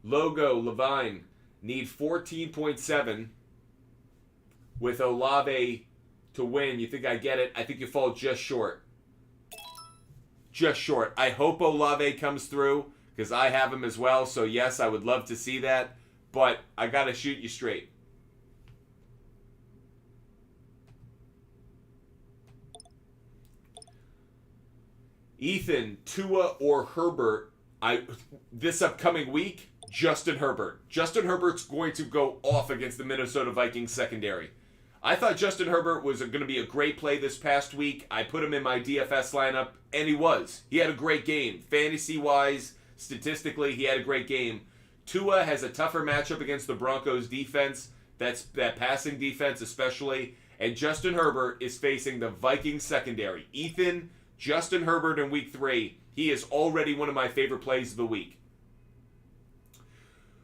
Logo, Levine. Need 14.7 with Olave to win. You think I get it? I think you fall just short. just short. I hope Olave comes through because I have him as well. So, yes, I would love to see that. But I got to shoot you straight. Ethan, Tua or Herbert, this upcoming week, Justin Herbert. Justin Herbert's going to go off against the Minnesota Vikings secondary. I thought Justin Herbert was going to be a great play this past week. I put him in my DFS lineup, and he was. He had a great game. Fantasy-wise, statistically, he had a great game. Tua has a tougher matchup against the Broncos defense, that passing defense especially, and Justin Herbert is facing the Vikings secondary. Ethan, Justin Herbert in week 3, he is already one of my favorite plays of the week.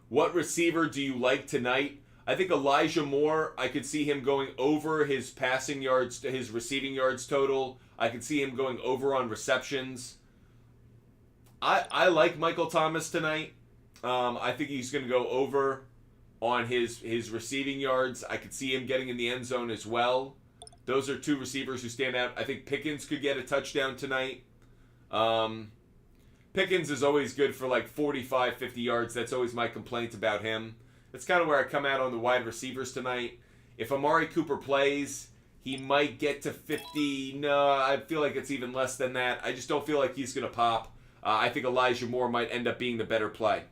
What receiver do you like tonight? I think Elijah Moore, I could see him going over his passing yards, his receiving yards total. I could see him going over on receptions. I like Michael Thomas tonight. I think he's going to go over on his receiving yards. I could see him getting in the end zone as well. Those are two receivers who stand out. I think Pickens could get a touchdown tonight. Pickens is always good for like 45, 50 yards. That's always my complaint about him. That's kind of where I come out on the wide receivers tonight. If Amari Cooper plays, he might get to 50. No, I feel like it's even less than that. I just don't feel like he's going to pop. I think Elijah Moore might end up being the better play.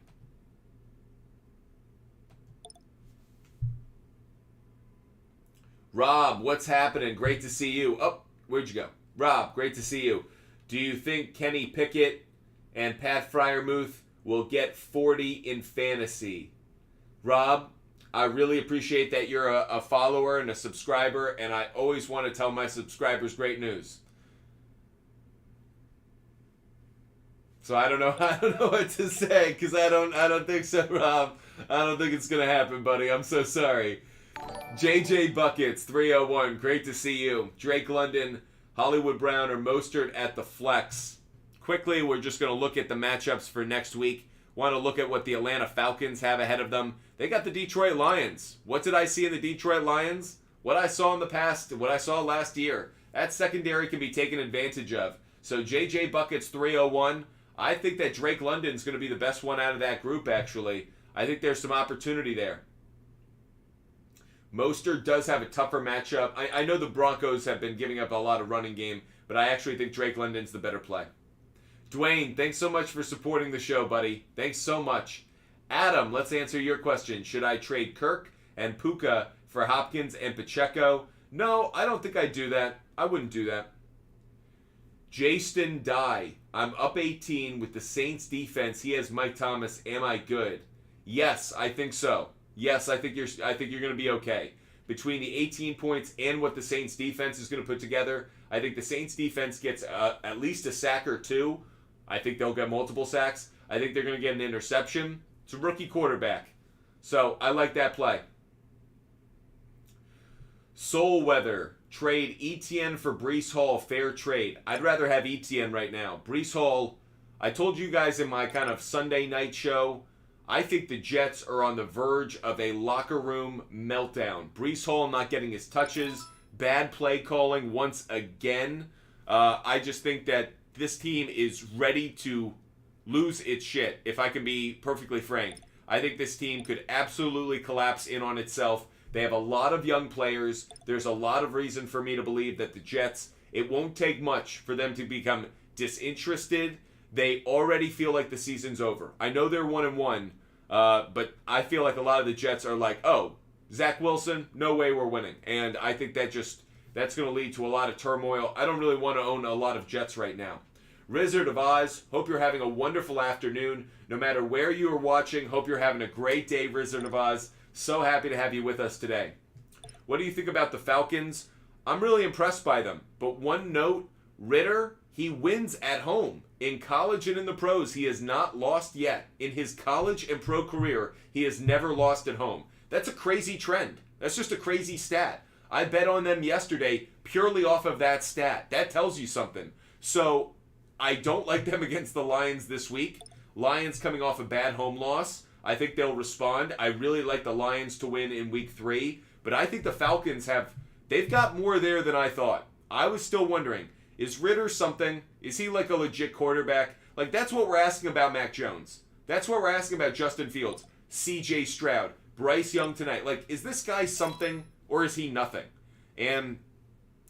Rob, what's happening? Great to see you. Oh, where'd you go? Rob, great to see you. Do you think Kenny Pickett and Pat Freiermuth will get 40 in fantasy? Rob, I really appreciate that you're a follower and a subscriber, and I always want to tell my subscribers great news. So I don't know what to say because I don't think so, Rob. I don't think it's gonna happen, buddy. I'm so sorry. JJ Buckets 301, great to see you. Drake London, Hollywood Brown, or Mostert at the flex. Quickly, we're just going to look at the matchups for next week. Want to look at what the Atlanta Falcons have ahead of them. They got the Detroit Lions. What did I see in the Detroit Lions? What I saw in the past, what I saw last year. That secondary can be taken advantage of. So JJ Buckets 301. I think that Drake London's going to be the best one out of that group, actually. I think there's some opportunity there. Mostert does have a tougher matchup. I know the Broncos have been giving up a lot of running game, but I actually think Drake London's the better play. Dwayne, thanks so much for supporting the show, buddy. Thanks so much. Adam, let's answer your question. Should I trade Kirk and Puka for Hopkins and Pacheco? No, I don't think I'd do that. I wouldn't do that. Jaston Dye, I'm up 18 with the Saints defense. He has Mike Thomas. Am I good? Yes, I think so. Yes, I think you're going to be okay. Between the 18 points and what the Saints defense is going to put together, I think the Saints defense gets at least a sack or two. I think they'll get multiple sacks. I think they're going to get an interception. It's a rookie quarterback. So I like that play. Soul Weather, trade Etienne for Breece Hall, fair trade. I'd rather have Etienne right now. Breece Hall, I told you guys in my kind of Sunday night show, I think the Jets are on the verge of a locker room meltdown. Breece Hall not getting his touches, bad play calling once again. I just think that this team is ready to lose its shit, if I can be perfectly frank. I think this team could absolutely collapse in on itself. They have a lot of young players. There's a lot of reason for me to believe that the Jets, it won't take much for them to become disinterested. They already feel like the season's over. I know they're 1-1. But I feel like a lot of the Jets are like, oh, Zach Wilson, no way we're winning. And I think that's going to lead to a lot of turmoil. I don't really want to own a lot of Jets right now. Wizard of Oz, hope you're having a wonderful afternoon. No matter where you are watching, hope you're having a great day, Wizard of Oz. So happy to have you with us today. What do you think about the Falcons? I'm really impressed by them. But one note, Ritter, he wins at home. In college and in the pros, he has not lost yet. In his college and pro career, he has never lost at home. That's a crazy trend. That's just a crazy stat. I bet on them yesterday purely off of that stat. That tells you something. So I don't like them against the Lions this week. Lions coming off a bad home loss. I think they'll respond. I really like the Lions to win in week 3. But I think the Falcons they've got more there than I thought. I was still wondering, Is Ritter something? Is he like a legit quarterback? Like, that's what we're asking about Mac Jones. That's what we're asking about Justin Fields, CJ Stroud, Bryce Young tonight. Like, is this guy something or is he nothing? And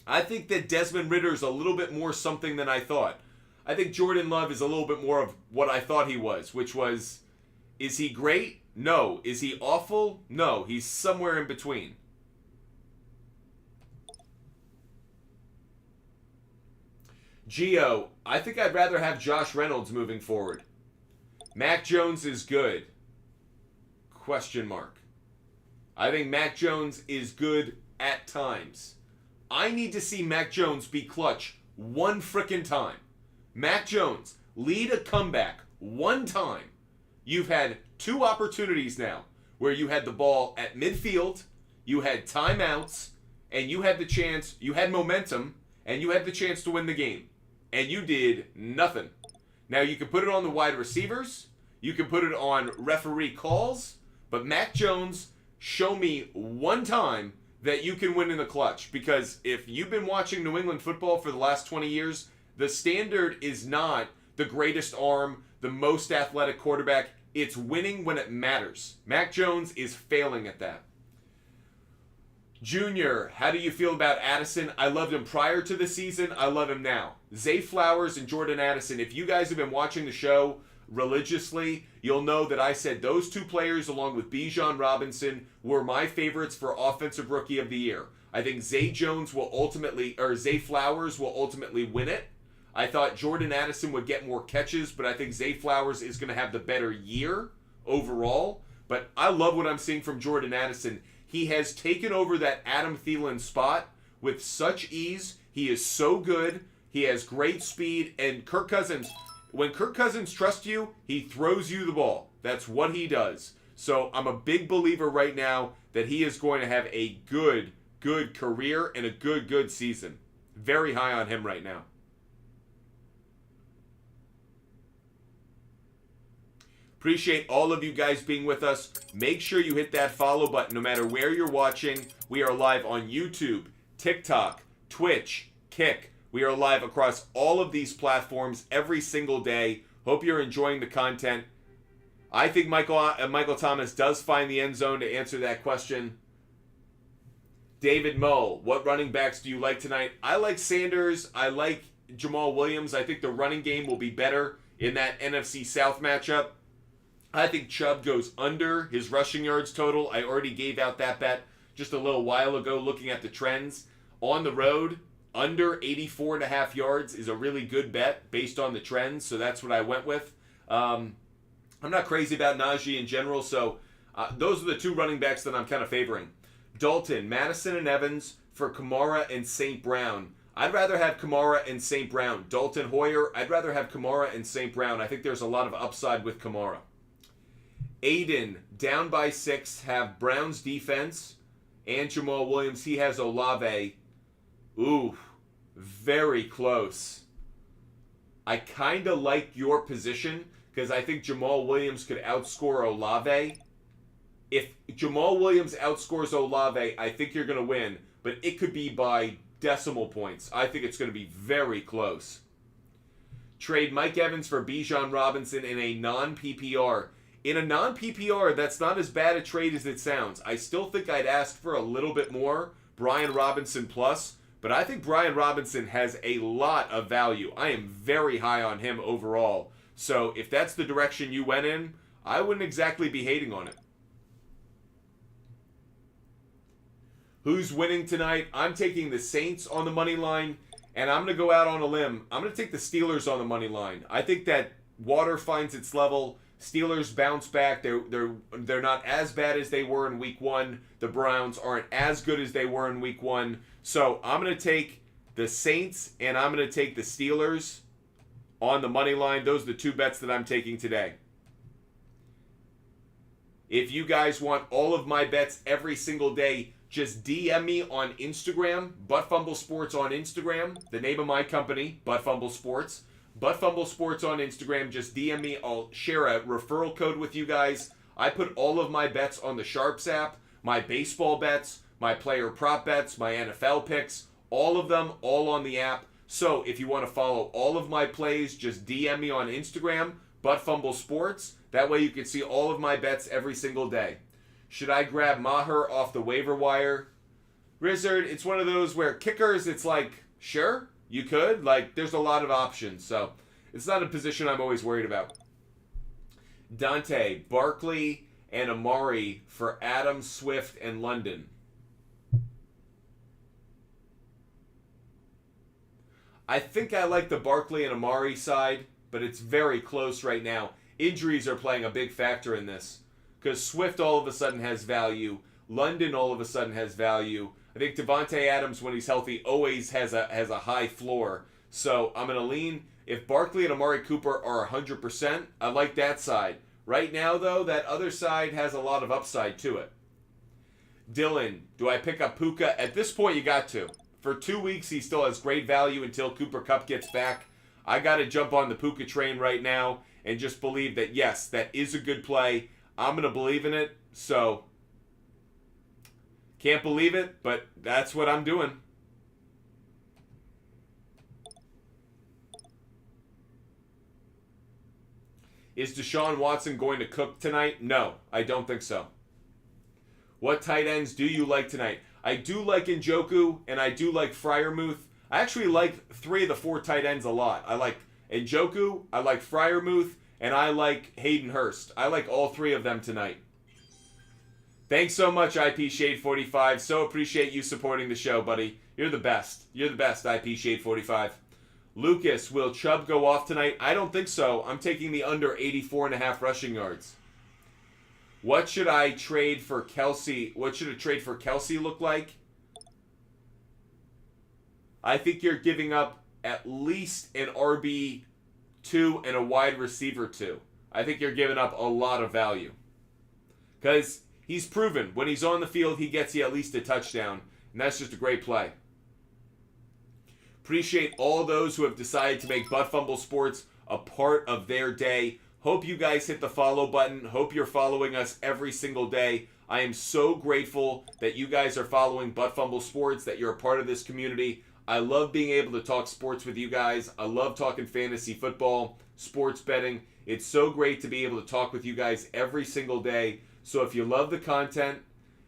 I think that Desmond Ritter is a little bit more something than I thought. I think Jordan Love is a little bit more of what I thought he was, which was, is he great? No. Is he awful? No. He's somewhere in between. Gio, I think I'd rather have Josh Reynolds moving forward. Mac Jones is good. Question mark. I think Mac Jones is good at times. I need to see Mac Jones be clutch one frickin' time. Mac Jones, lead a comeback one time. You've had 2 opportunities now where you had the ball at midfield, you had timeouts, and you had the chance, you had momentum, and you had the chance to win the game. And you did nothing. Now, you can put it on the wide receivers, you can put it on referee calls, but Mac Jones, show me one time that you can win in the clutch. Because if you've been watching New England football for the last 20 years, the standard is not the greatest arm, the most athletic quarterback. It's winning when it matters. Mac Jones is failing at that. Junior, how do you feel about Addison? I loved him prior to the season. I love him now. Zay Flowers and Jordan Addison, if you guys have been watching the show religiously, you'll know that I said those 2 players, along with Bijan Robinson, were my favorites for Offensive Rookie of the Year. I think Zay Flowers will ultimately win it. I thought Jordan Addison would get more catches, but I think Zay Flowers is going to have the better year overall. But I love what I'm seeing from Jordan Addison. He has taken over that Adam Thielen spot with such ease. He is so good. He has great speed. And Kirk Cousins, when Kirk Cousins trusts you, he throws you the ball. That's what he does. So I'm a big believer right now that he is going to have a good career and a good season. Very high on him right now. Appreciate all of you guys being with us. Make sure you hit that follow button no matter where you're watching. We are live on YouTube, TikTok, Twitch, Kick. We are live across all of these platforms every single day. Hope you're enjoying the content. I think Michael Thomas does find the end zone to answer that question. David Moe, what running backs do you like tonight? I like Sanders. I like Jamal Williams. I think the running game will be better in that NFC South matchup. I think Chubb goes under his rushing yards total. I already gave out that bet just a little while ago looking at the trends. On the road, under 84.5 yards is a really good bet based on the trends, so that's what I went with. I'm not crazy about Najee in general, so those are the 2 running backs that I'm kind of favoring. Dalton, Madison, and Evans for Kamara and St. Brown. I'd rather have Kamara and St. Brown. Dalton Hoyer, I'd rather have Kamara and St. Brown. I think there's a lot of upside with Kamara. Aiden, down by 6, have Brown's defense and Jamal Williams. He has Olave. Ooh, very close. I kind of like your position because I think Jamal Williams could outscore Olave. If Jamal Williams outscores Olave, I think you're going to win, but it could be by decimal points. I think it's going to be very close. Trade Mike Evans for Bijan Robinson in a non-PPR. In a non-PPR, that's not as bad a trade as it sounds. I still think I'd ask for a little bit more, Brian Robinson plus, but I think Brian Robinson has a lot of value. I am very high on him overall. So if that's the direction you went in, I wouldn't exactly be hating on it. Who's winning tonight? I'm taking the Saints on the money line, and I'm going to go out on a limb. I'm going to take the Steelers on the money line. I think that water finds its level. Steelers bounce back. They're not as bad as they were in week 1. The Browns aren't as good as they were in week 1. So I'm going to take the Saints and I'm going to take the Steelers on the money line. Those are the 2 bets that I'm taking today. If you guys want all of my bets every single day, just DM me on Instagram, Butt Sports on Instagram, the name of my company, Butt Sports. Butt Sports on Instagram. Just DM me. I'll share a referral code with you guys. I put all of my bets on the SHARPZ app, my baseball bets, my player prop bets, my NFL picks, all of them, all on the app. So if you want to follow all of my plays, just DM me on Instagram, ButtFumbleSports. That way you can see all of my bets every single day. Should I grab Maher off the waiver wire? Rizzard, it's one of those where kickers, it's like, sure, you could. Like, there's a lot of options. So it's not a position I'm always worried about. Dante, Barkley, and Amari for Adam, Swift, and London. I think I like the Barkley and Amari side, but it's very close right now. Injuries are playing a big factor in this because Swift all of a sudden has value. London all of a sudden has value. I think Devontae Adams, when he's healthy, always has a high floor. So I'm going to lean. If Barkley and Amari Cooper are 100%, I like that side. Right now, though, that other side has a lot of upside to it. Dylan, do I pick up Puka? At this point, you got to. For 2 weeks, he still has great value until Cooper Kupp gets back. I got to jump on the Puka train right now and just believe that, yes, that is a good play. I'm going to believe in it. So, can't believe it, but that's what I'm doing. Is Deshaun Watson going to cook tonight? No, I don't think so. What tight ends do you like tonight? I do like Njoku, and I do like Freiermuth. I actually like 3 of the 4 tight ends a lot. I like Njoku, I like Freiermuth, and I like Hayden Hurst. I like all 3 of them tonight. Thanks so much, IP Shade 45. So appreciate you supporting the show, buddy. You're the best. You're the best, IP Shade 45. Lucas, will Chubb go off tonight? I don't think so. I'm taking the under 84.5 rushing yards. What should I trade for Kelsey? What should a trade for Kelsey look like? I think you're giving up at least an RB2 and a wide receiver 2. I think you're giving up a lot of value. Because he's proven when he's on the field, he gets you at least a touchdown. And that's just a great play. Appreciate all those who have decided to make Butt Fumble Sports a part of their day. Hope you guys hit the follow button. Hope you're following us every single day. I am so grateful that you guys are following Butt Fumble Sports, that you're a part of this community. I love being able to talk sports with you guys. I love talking fantasy football, sports betting. It's so great to be able to talk with you guys every single day. So if you love the content,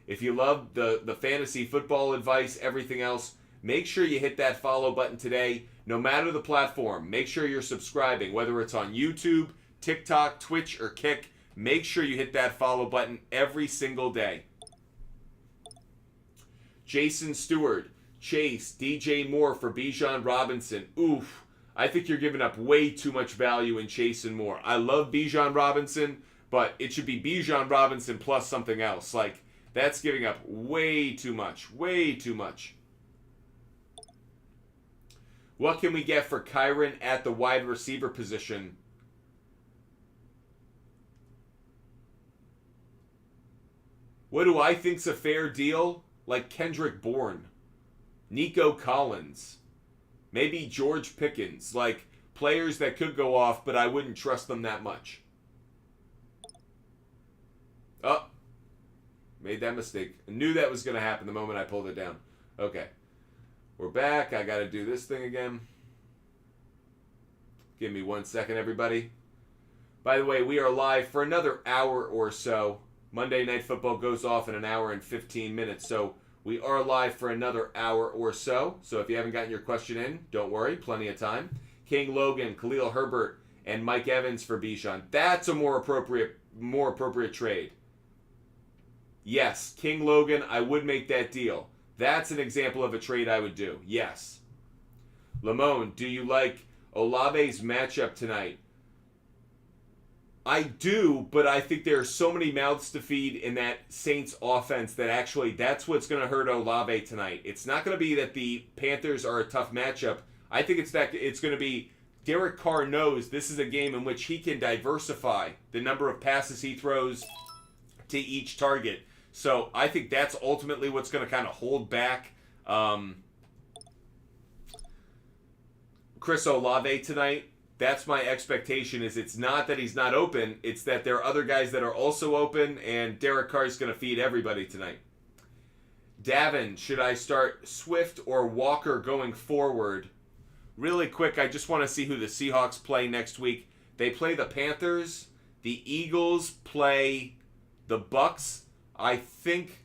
if you love the fantasy football advice, everything else, make sure you hit that follow button today. No matter the platform, make sure you're subscribing, whether it's on YouTube, TikTok, Twitch, or Kick. Make sure you hit that follow button every single day. Jason Stewart, Chase, DJ Moore for Bijan Robinson. Oof. I think you're giving up way too much value in Chase and Moore. I love Bijan Robinson, but it should be Bijan Robinson plus something else. Like, that's giving up way too much. Way too much. What can we get for Kyron at the wide receiver position? What do I think's a fair deal? Like Kendrick Bourne, Nico Collins, maybe George Pickens. Like players that could go off, but I wouldn't trust them that much. Oh, made that mistake. I knew that was going to happen the moment I pulled it down. Okay. We're back. I got to do this thing again. Give me 1 second, everybody. By the way, we are live for another hour or so. Monday Night Football goes off in an hour and 15 minutes, so we are live for another hour or so. So if you haven't gotten your question in, don't worry, plenty of time. King Logan, Khalil Herbert, and Mike Evans for Bijan. That's a more appropriate trade. Yes, King Logan, I would make that deal. That's an example of a trade I would do. Yes. Lamone, do you like Olave's matchup tonight? I do, but I think there are so many mouths to feed in that Saints offense that actually that's what's going to hurt Olave tonight. It's not going to be that the Panthers are a tough matchup. I think it's going to be Derek Carr knows this is a game in which he can diversify the number of passes he throws to each target. So I think that's ultimately what's going to kind of hold back Chris Olave tonight. That's my expectation. Is it's not that he's not open, it's that there are other guys that are also open, and Derek Carr is going to feed everybody tonight. Davin, should I start Swift or Walker going forward? Really quick, I just want to see who the Seahawks play next week. They play the Panthers. The Eagles play the Bucks. I think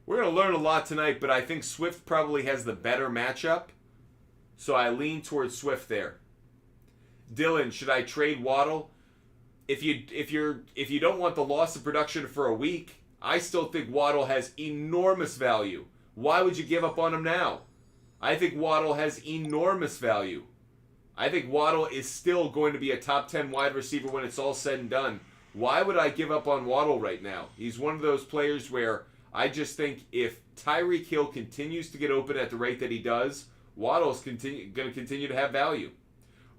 we're going to learn a lot tonight, but I think Swift probably has the better matchup. So I lean towards Swift there. Dylan, should I trade Waddle? If you don't want the loss of production for a week, I still think Waddle has enormous value. Why would you give up on him now? I think Waddle has enormous value. I think Waddle is still going to be a top 10 wide receiver when it's all said and done. Why would I give up on Waddle right now? He's one of those players where I just think if Tyreek Hill continues to get open at the rate that he does, Waddle's going to continue to have value.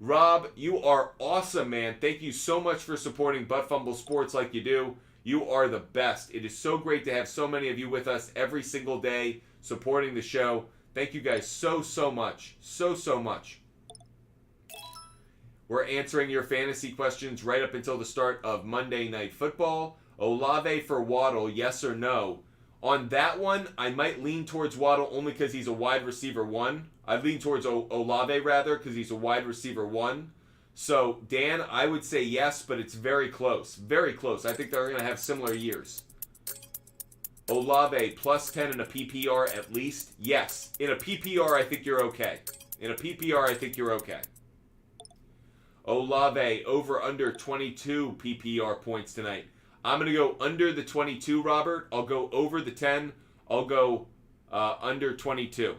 Rob, you are awesome, man. Thank you so much for supporting Butt Fumble Sports like you do. You are the best. It is so great to have so many of you with us every single day supporting the show. Thank you guys so much. So much. We're answering your fantasy questions right up until the start of Monday Night Football. Olave for Waddle, yes or no? On that one, I might lean towards Waddle only because he's a wide receiver 1. I'd lean towards Olave rather because he's a wide receiver 1. So, Dan, I would say yes, but it's very close. Very close. I think they're going to have similar years. Olave, plus 10 in a PPR at least? Yes. In a PPR, I think you're okay. In a PPR, I think you're okay. Olave, over under 22 PPR points tonight. I'm going to go under the 22, Robert. I'll go over the 10. I'll go under 22.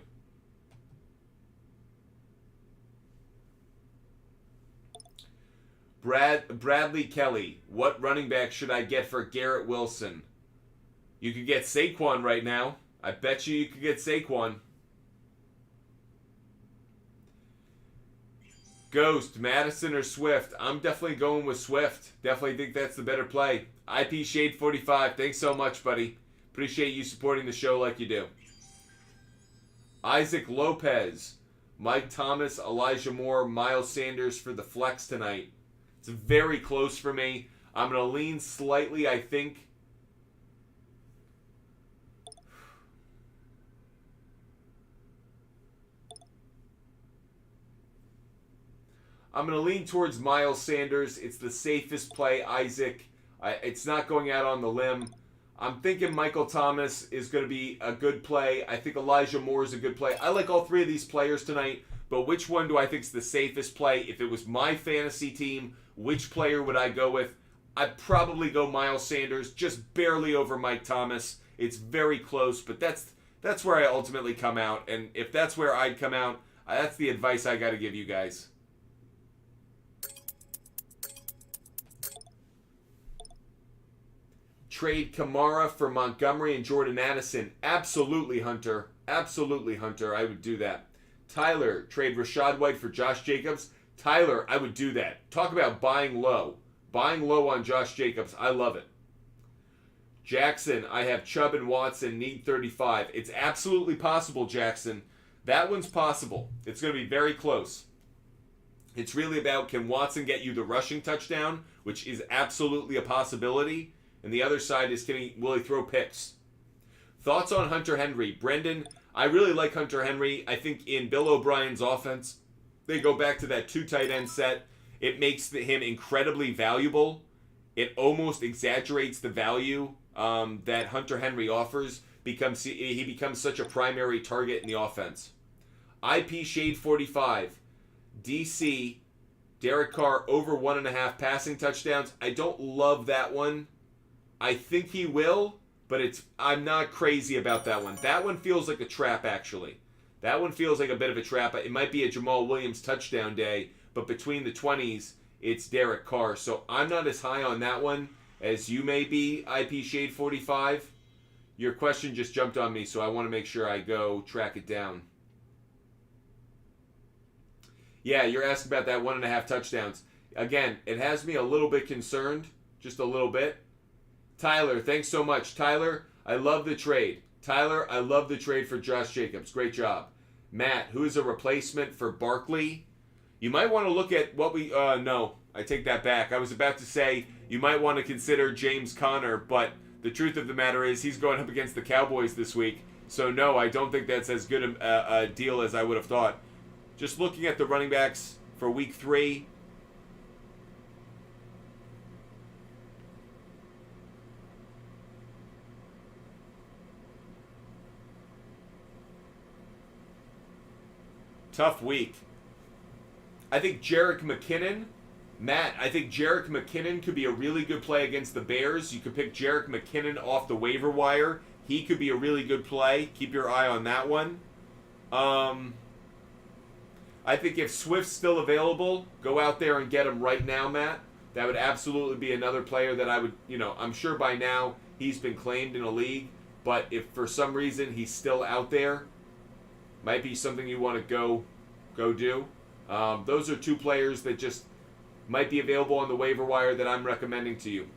Bradley Kelly, what running back should I get for Garrett Wilson? You could get Saquon right now. I bet you could get Saquon. Ghost, Madison or Swift? I'm definitely going with Swift. Definitely think that's the better play. IP Shade 45, thanks so much, buddy. Appreciate you supporting the show like you do. Isaac Lopez, Mike Thomas, Elijah Moore, Miles Sanders for the flex tonight. It's very close for me. I'm going to lean slightly, I think. I'm going to lean towards Miles Sanders. It's the safest play, Isaac. It's not going out on the limb. I'm thinking Michael Thomas is going to be a good play. I think Elijah Moore is a good play. I like all three of these players tonight, but which one do I think is the safest play? If it was my fantasy team, which player would I go with? I'd probably go Miles Sanders, just barely over Mike Thomas. It's very close, but that's where I ultimately come out. And if that's where I'd come out, that's the advice I got to give you guys. Trade Kamara for Montgomery and Jordan Addison. Absolutely, Hunter. Absolutely, Hunter. I would do that. Tyler, trade Rachaad White for Josh Jacobs. Tyler, I would do that. Talk about buying low. Buying low on Josh Jacobs. I love it. Jackson, I have Chubb and Watson, need 35. It's absolutely possible, Jackson. That one's possible. It's going to be very close. It's really about, can Watson get you the rushing touchdown, which is absolutely a possibility. And the other side is, will he throw picks? Thoughts on Hunter Henry? Brendan, I really like Hunter Henry. I think in Bill O'Brien's offense, they go back to that 2 tight end set. It makes him incredibly valuable. It almost exaggerates the value that Hunter Henry offers. He becomes such a primary target in the offense. IP Shade 45. DC, Derek Carr over 1.5 passing touchdowns. I don't love that one. I think he will, but I'm not crazy about that one. That one feels like a trap, actually. That one feels like a bit of a trap. It might be a Jamal Williams touchdown day, but between the 20s, it's Derek Carr. So I'm not as high on that one as you may be, IP Shade 45. Your question just jumped on me, so I want to make sure I go track it down. Yeah, you're asking about that 1.5 touchdowns. Again, it has me a little bit concerned, just a little bit. Tyler, thanks so much. Tyler, I love the trade. Tyler, I love the trade for Josh Jacobs. Great job. Matt, who is a replacement for Barkley? You might want to look at what we... no, I take that back. I was about to say you might want to consider James Conner, but the truth of the matter is he's going up against the Cowboys this week. So, no, I don't think that's as good a deal as I would have thought. Just looking at the running backs for week 3. Tough week. I think Jerick McKinnon, Matt, I think Jerick McKinnon could be a really good play against the Bears. You could pick Jerick McKinnon off the waiver wire. He could be a really good play. Keep your eye on that one. I think if Swift's still available, go out there and get him right now, Matt. That would absolutely be another player that I would, I'm sure by now he's been claimed in a league. But if for some reason he's still out there, might be something you want to go do. Those are 2 players that just might be available on the waiver wire that I'm recommending to you.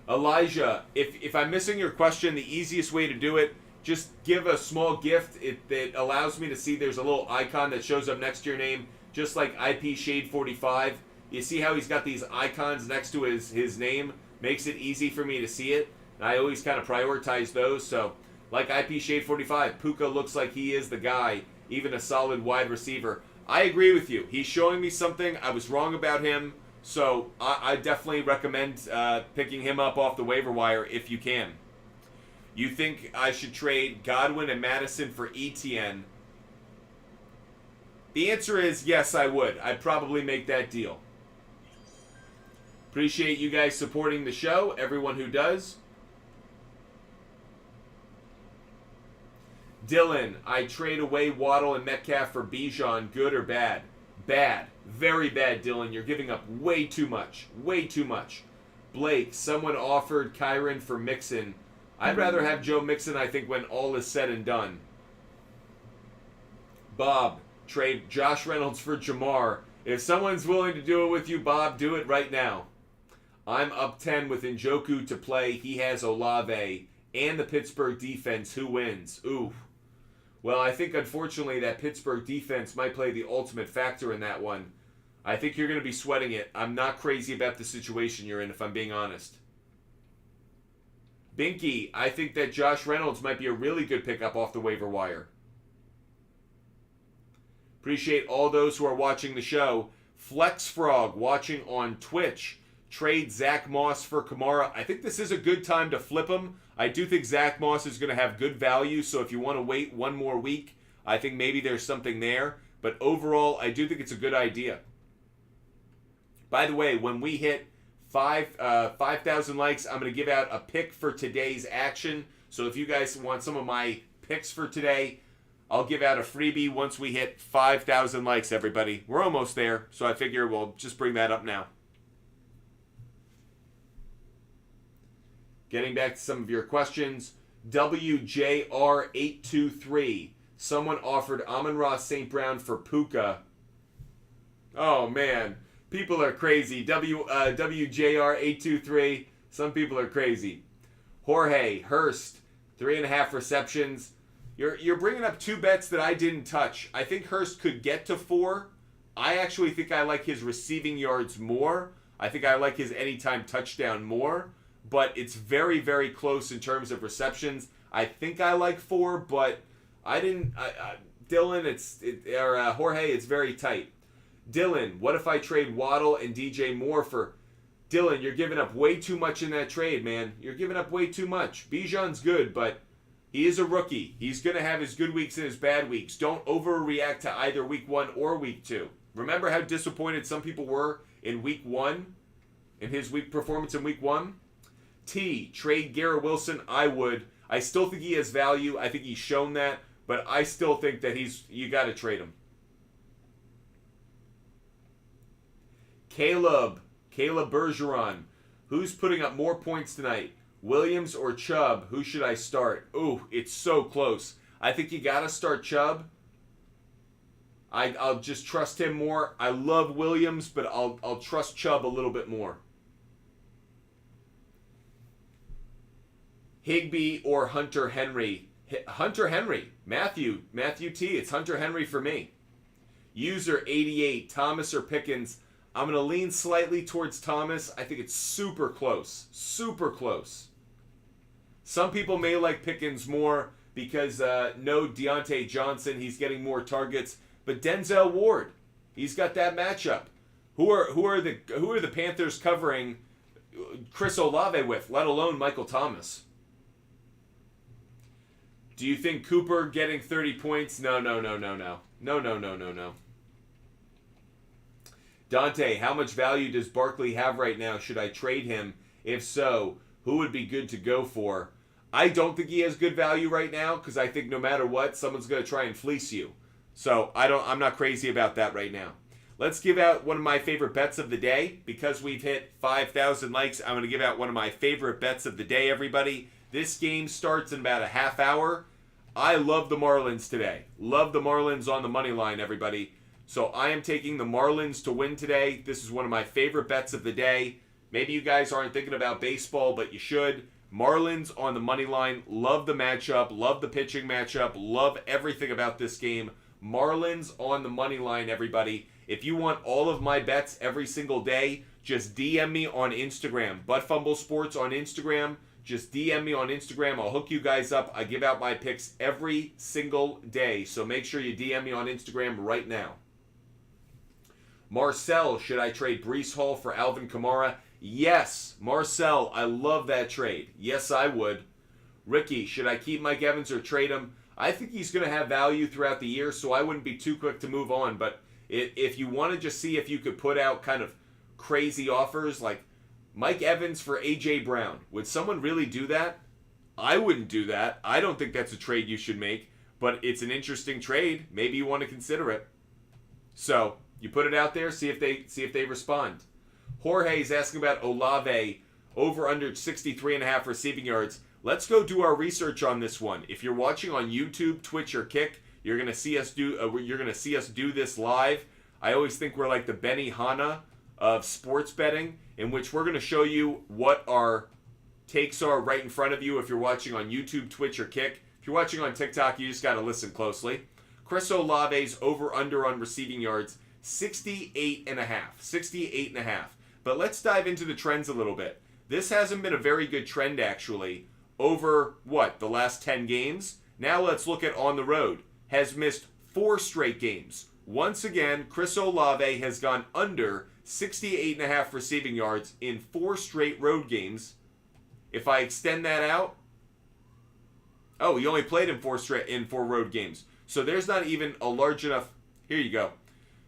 Elijah, if I'm missing your question, the easiest way to do it, just give a small gift. It allows me to see there's a little icon that shows up next to your name, just like IP Shade 45. You see how he's got these icons next to his name? Makes it easy for me to see it. And I always kind of prioritize those. So, like IP Shade 45, Puka looks like he is the guy, even a solid wide receiver. I agree with you. He's showing me something. I was wrong about him. So, I definitely recommend picking him up off the waiver wire if you can. You think I should trade Godwin and Madison for ETN? The answer is yes, I would. I'd probably make that deal. Appreciate you guys supporting the show, everyone who does. Dylan, I trade away Waddle and Metcalf for Bijan. Good or bad? Bad. Very bad, Dylan. You're giving up way too much. Way too much. Blake, someone offered Kyron for Mixon. I'd rather have Joe Mixon, I think, when all is said and done. Bob, trade Josh Reynolds for Jamar. If someone's willing to do it with you, Bob, do it right now. I'm up 10 with Njoku to play. He has Olave and the Pittsburgh defense. Who wins? Ooh. Well, I think, unfortunately, that Pittsburgh defense might play the ultimate factor in that one. I think you're going to be sweating it. I'm not crazy about the situation you're in, if I'm being honest. Binky, I think that Josh Reynolds might be a really good pickup off the waiver wire. Appreciate all those who are watching the show. Flex Frog watching on Twitch. Trade Zach Moss for Kamara. I think this is a good time to flip him. I do think Zach Moss is going to have good value, so if you want to wait one more week, I think maybe there's something there. But overall, I do think it's a good idea. By the way, when we hit 5,000 likes, I'm going to give out a pick for today's action. So if you guys want some of my picks for today, I'll give out a freebie once we hit 5,000 likes, everybody. We're almost there, so I figure we'll just bring that up now. Getting back to some of your questions. WJR823. Someone offered Amon-Ra St. Brown for Puka. Oh, man. People are crazy. WJR823. Some people are crazy. Jorge Hurst, 3.5 receptions. You're bringing up 2 bets that I didn't touch. I think Hurst could get to 4. I actually think I like his receiving yards more. I think I like his anytime touchdown more. But it's very, very close in terms of receptions. I think I like 4, but I didn't. Dylan, Jorge, it's very tight. Dylan, what if I trade Waddle and DJ Moore for... Dylan, you're giving up way too much in that trade, man. You're giving up way too much. Bijan's good, but he is a rookie. He's going to have his good weeks and his bad weeks. Don't overreact to either week 1 or week 2. Remember how disappointed some people were in week 1? In his week performance in week 1? T, trade Garrett Wilson, I would. I still think he has value. I think he's shown that, but I still think that you got to trade him. Caleb Bergeron, who's putting up more points tonight? Williams or Chubb? Who should I start? Ooh, it's so close. I think you got to start Chubb. I'll just trust him more. I love Williams, but I'll trust Chubb a little bit more. Higbee or Hunter Henry? Hunter Henry. Matthew T. It's Hunter Henry for me. User 88. Thomas or Pickens? I'm going to lean slightly towards Thomas. I think it's super close. Super close. Some people may like Pickens more because no Deontay Johnson, he's getting more targets, but Denzel Ward, he's got that matchup. Who are the Panthers covering Chris Olave with, let alone Michael Thomas? Do you think Cooper getting 30 points? No. Dante, how much value does Barkley have right now? Should I trade him? If so, who would be good to go for? I don't think he has good value right now because I think no matter what, someone's going to try and fleece you. So I'm not crazy about that right now. Let's give out one of my favorite bets of the day. Because we've hit 5,000 likes, I'm going to give out one of my favorite bets of the day, everybody. This game starts in about a half hour. I love the Marlins today. Love the Marlins on the money line, everybody. So I am taking the Marlins to win today. This is one of my favorite bets of the day. Maybe you guys aren't thinking about baseball, but you should. Marlins on the money line. Love the matchup. Love the pitching matchup. Love everything about this game. Marlins on the money line, everybody. If you want all of my bets every single day, just DM me on Instagram. Butt Fumble Sports on Instagram. Just DM me on Instagram. I'll hook you guys up. I give out my picks every single day. So make sure you DM me on Instagram right now. Marcel, should I trade Breece Hall for Alvin Kamara? Yes. Marcel, I love that trade. Yes, I would. Ricky, should I keep Mike Evans or trade him? I think he's going to have value throughout the year, so I wouldn't be too quick to move on. But if you want to just see if you could put out kind of crazy offers like Mike Evans for A.J. Brown, would someone really do that? I wouldn't do that. I don't think that's a trade you should make, but it's an interesting trade. Maybe you want to consider it. So you put it out there, see if they respond. Jorge is asking about Olave over under 63.5 receiving yards. Let's go do our research on this one. If you're watching on YouTube, Twitch, or Kick, you're gonna see us do this live. I always think we're like the Benny Hanna of sports betting, in which we're gonna show you what our takes are right in front of you. If you're watching on YouTube, Twitch, or Kick, if you're watching on TikTok, you just gotta listen closely. Chris Olave's over under on receiving yards 68.5. But let's dive into the trends a little bit. This hasn't been a very good trend, actually, over, the last 10 games? Now let's look at on the road. Has missed 4 straight games. Once again, Chris Olave has gone under 68.5 receiving yards in 4 straight road games. If I extend that out, he only played in 4 road games. So there's not even a large enough, here you go.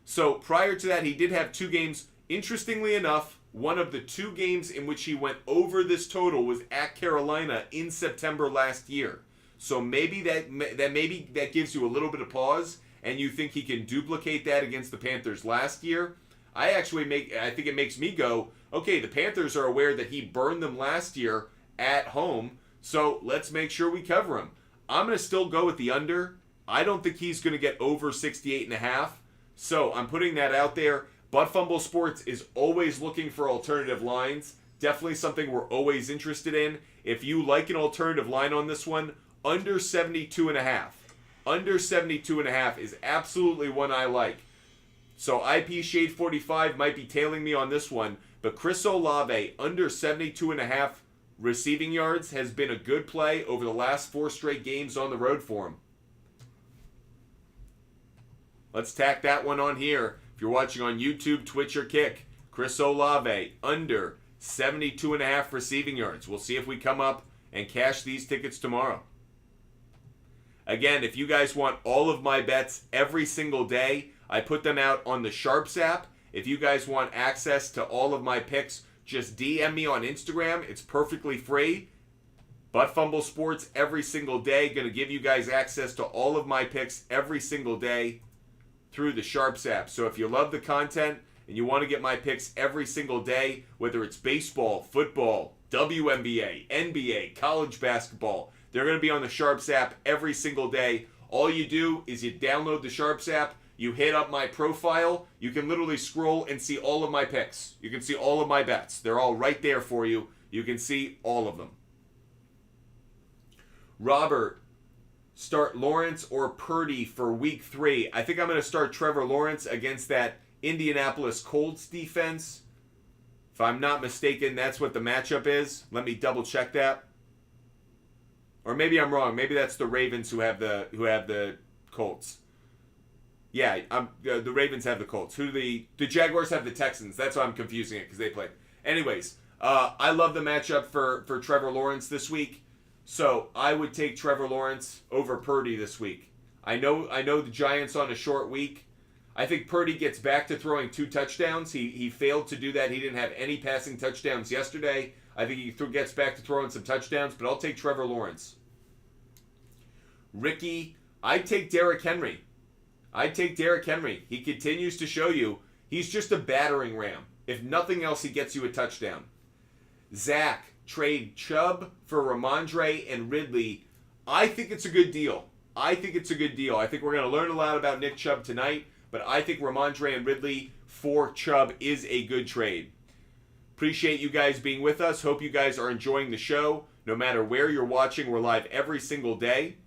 So prior to that, he did have 2 games. Interestingly enough, one of the 2 games in which he went over this total was at Carolina in September last year. So maybe that gives you a little bit of pause, and you think he can duplicate that against the Panthers last year. I think it makes me go, okay, the Panthers are aware that he burned them last year at home, so let's make sure we cover him. I'm going to still go with the under. I don't think he's going to get over 68.5. So I'm putting that out there. Butt Fumble Sports is always looking for alternative lines. Definitely something we're always interested in. If you like an alternative line on this one, under 72.5. Under 72.5 is absolutely one I like. So IP Shade 45 might be tailing me on this one, but Chris Olave under 72.5 receiving yards has been a good play over the last 4 straight games on the road for him. Let's tack that one on here. If you're watching on YouTube, Twitch, or Kick, Chris Olave under 72.5 receiving yards. We'll see if we come up and cash these tickets tomorrow. Again, if you guys want all of my bets every single day, I put them out on the SHARPZ app. If you guys want access to all of my picks, just DM me on Instagram. It's perfectly free. Butt Fumble Sports every single day. Going to give you guys access to all of my picks every single day through the SHARPZ app. So if you love the content and you want to get my picks every single day, whether it's baseball, football, WNBA, NBA, college basketball, they're going to be on the SHARPZ app every single day. All you do is you download the SHARPZ app, you hit up my profile, you can literally scroll and see all of my picks. You can see all of my bets. They're all right there for you. You can see all of them. Robert, start Lawrence or Purdy for week 3. I think I'm going to start Trevor Lawrence against that Indianapolis Colts defense. If I'm not mistaken, that's what the matchup is. Let me double check that. Or maybe I'm wrong. Maybe that's the Ravens who have the Colts. Yeah, the Ravens have the Colts. The Jaguars have the Texans. That's why I'm confusing it because they play. Anyways, I love the matchup for Trevor Lawrence this week. So I would take Trevor Lawrence over Purdy this week. I know the Giants on a short week. I think Purdy gets back to throwing 2 touchdowns. He failed to do that. He didn't have any passing touchdowns yesterday. I think he gets back to throwing some touchdowns, but I'll take Trevor Lawrence. Ricky, I'd take Derrick Henry. He continues to show you he's just a battering ram. If nothing else, he gets you a touchdown. Zach, trade Chubb for Ramondre and Ridley. I think it's a good deal. I think we're going to learn a lot about Nick Chubb tonight, but I think Ramondre and Ridley for Chubb is a good trade. Appreciate you guys being with us. Hope you guys are enjoying the show. No matter where you're watching, we're live every single day.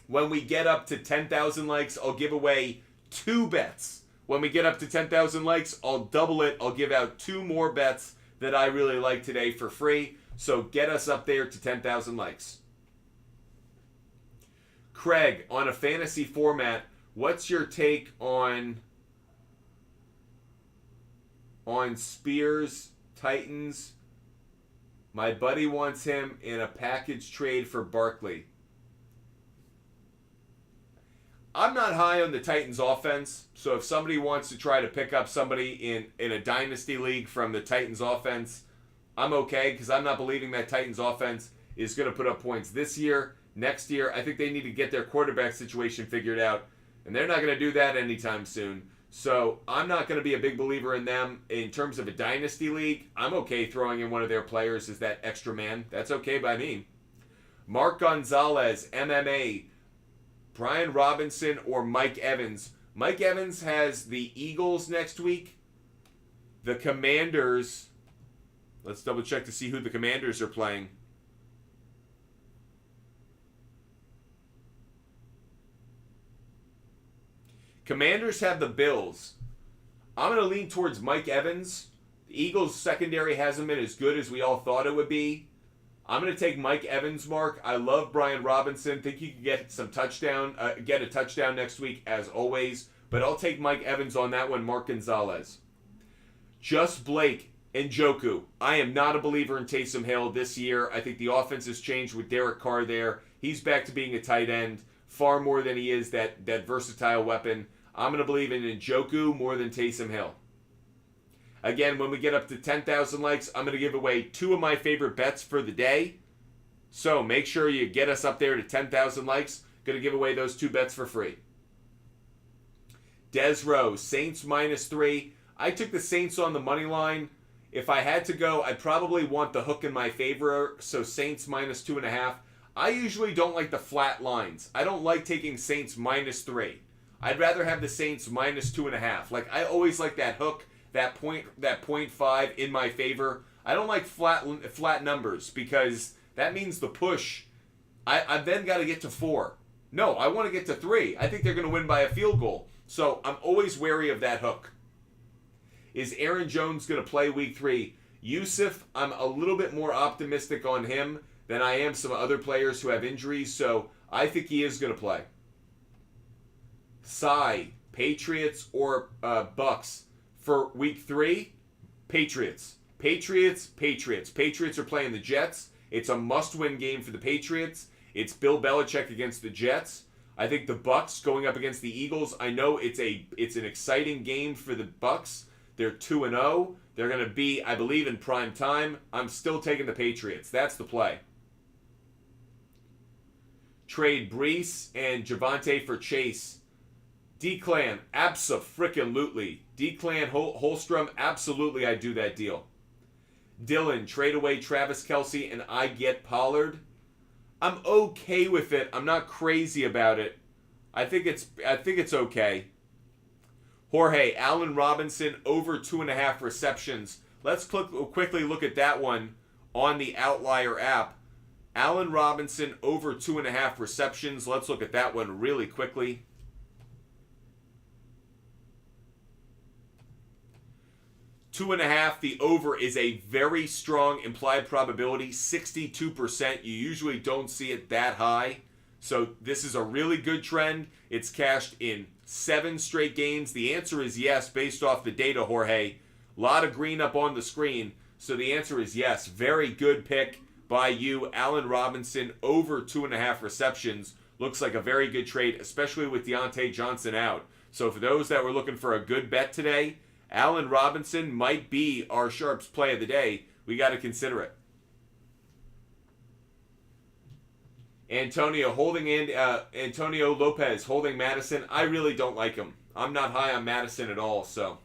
When we get up to 10,000 likes, I'll give away 2 bets. When we get up to 10,000 likes, I'll double it. I'll give out 2 more bets that I really like today for free. So get us up there to 10,000 likes. Craig, on a fantasy format, what's your take on Spears, Titans? My buddy wants him in a package trade for Barkley. I'm not high on the Titans offense, so if somebody wants to try to pick up somebody in a dynasty league from the Titans offense, I'm okay, because I'm not believing that Titans offense is going to put up points this year. Next year, I think they need to get their quarterback situation figured out, and they're not going to do that anytime soon. So I'm not going to be a big believer in them. In terms of a dynasty league, I'm okay throwing in one of their players as that extra man. That's okay by me. Mark Gonzalez, MMA, Brian Robinson, or Mike Evans. Mike Evans has the Eagles next week. The Commanders. Let's double check to see who the Commanders are playing. Commanders have the Bills. I'm going to lean towards Mike Evans. The Eagles' secondary hasn't been as good as we all thought it would be. I'm going to take Mike Evans, Mark. I love Brian Robinson. Think he could get a touchdown next week, as always. But I'll take Mike Evans on that one, Mark Gonzalez. Just Blake and Njoku. I am not a believer in Taysom Hill this year. I think the offense has changed with Derek Carr there. He's back to being a tight end far more than he is that versatile weapon. I'm going to believe in Njoku more than Taysom Hill. Again, when we get up to 10,000 likes, I'm going to give away 2 of my favorite bets for the day. So make sure you get us up there to 10,000 likes. Going to give away those 2 bets for free. Des Rowe, Saints -3. I took the Saints on the money line. If I had to go, I'd probably want the hook in my favor. So Saints -2.5. I usually don't like the flat lines. I don't like taking Saints -3. I'd rather have the Saints -2.5. Like, I always like that hook, that 0.5 in my favor. I don't like flat numbers because that means the push. I've then got to get to 4. No, I want to get to 3. I think they're going to win by a field goal. So I'm always wary of that hook. Is Aaron Jones going to play week 3? Yusuf, I'm a little bit more optimistic on him than I am some other players who have injuries, so I think he is going to play. Cy, Patriots or Bucks for week 3? Patriots. Patriots are playing the Jets. It's a must-win game for the Patriots. It's Bill Belichick against the Jets. I think the Bucks going up against the Eagles. I know it's an exciting game for the Bucks. They're 2-0. They're going to be, I believe, in prime time. I'm still taking the Patriots. That's the play. Trade Brees and Javonte for Chase. D-Clan, abso-frickin-lutely. D-Clan, Holstrom, absolutely I'd do that deal. Dylan, trade away Travis Kelce and I get Pollard. I'm okay with it. I'm not crazy about it. I think it's okay. Jorge, Allen Robinson over 2.5 receptions. Let's quickly look at that one on the Outlier app. Allen Robinson over 2.5 receptions. Let's look at that one really 2.5, the over is a very strong implied probability, 62%. You usually don't see it that high. So this is a really good trend. It's cashed in 7 straight games. The answer is yes, based off the data, Jorge. A lot of green up on the screen. So the answer is yes. Very good pick by you. Allen Robinson, over 2.5 receptions. Looks like a very good trade, especially with Deontay Johnson out. So for those that were looking for a good bet today, Allen Robinson might be our SHARPZ play of the day. We got to consider it. Antonio Lopez holding Madison. I really don't like him. I'm not high on Madison at all, so.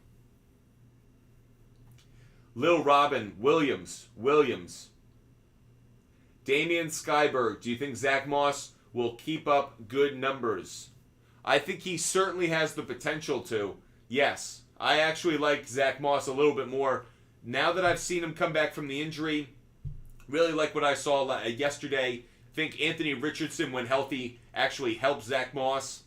Lil Robin, Williams. Damian Skyberg, do you think Zach Moss will keep up good numbers? I think he certainly has the potential to. Yes, I actually like Zach Moss a little bit more. Now that I've seen him come back from the injury, really like what I saw yesterday. Think Anthony Richardson, when healthy, actually helped Zach Moss.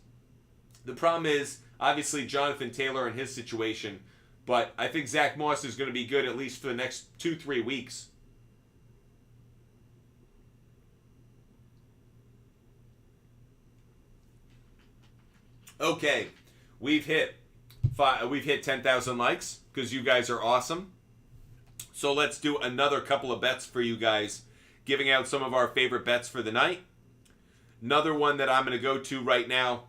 The problem is, obviously, Jonathan Taylor and his situation. But I think Zach Moss is going to be good at least for the next 2-3 weeks. Okay, we've hit 10,000 likes because you guys are awesome. So let's do another couple of bets for you guys, giving out some of our favorite bets for the night. Another one that I'm going to go to right now.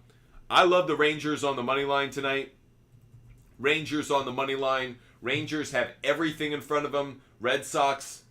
I love the Rangers on the money line tonight. Rangers on the money line. Rangers have everything in front of them. Red Sox,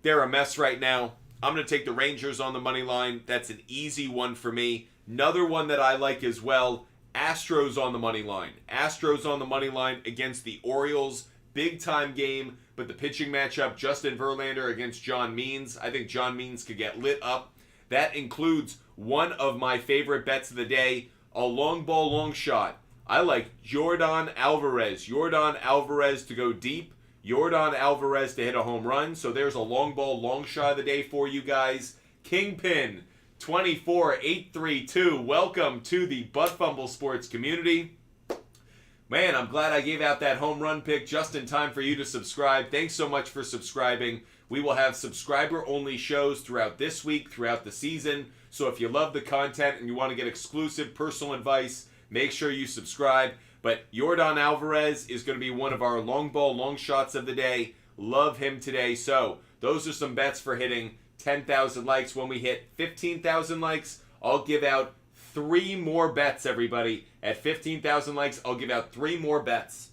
they're a mess right now. I'm going to take the Rangers on the money line. That's an easy one for me. Another one that I like as well, Astros on the money line. Astros on the money line against the Orioles. Big time game, but the pitching matchup, Justin Verlander against John Means. I think John Means could get lit up. That includes one of my favorite bets of the day, a long ball, long shot. I like Yordan Alvarez. Yordan Alvarez to go deep. Yordan Alvarez to hit a home run. So there's a long ball, long shot of the day for you guys. Kingpin 24832. Welcome to the Butt Fumble Sports community. Man, I'm glad I gave out that home run pick just in time for you to subscribe. Thanks so much for subscribing. We will have subscriber-only shows throughout this week, throughout the season. So if you love the content and you want to get exclusive personal advice, make sure you subscribe. But Yordan Alvarez is going to be one of our long ball, long shots of the day. Love him today. So those are some bets for hitting 10,000 likes. When we hit 15,000 likes, I'll give out 3 more bets, everybody. At 15,000 likes, I'll give out 3 more bets.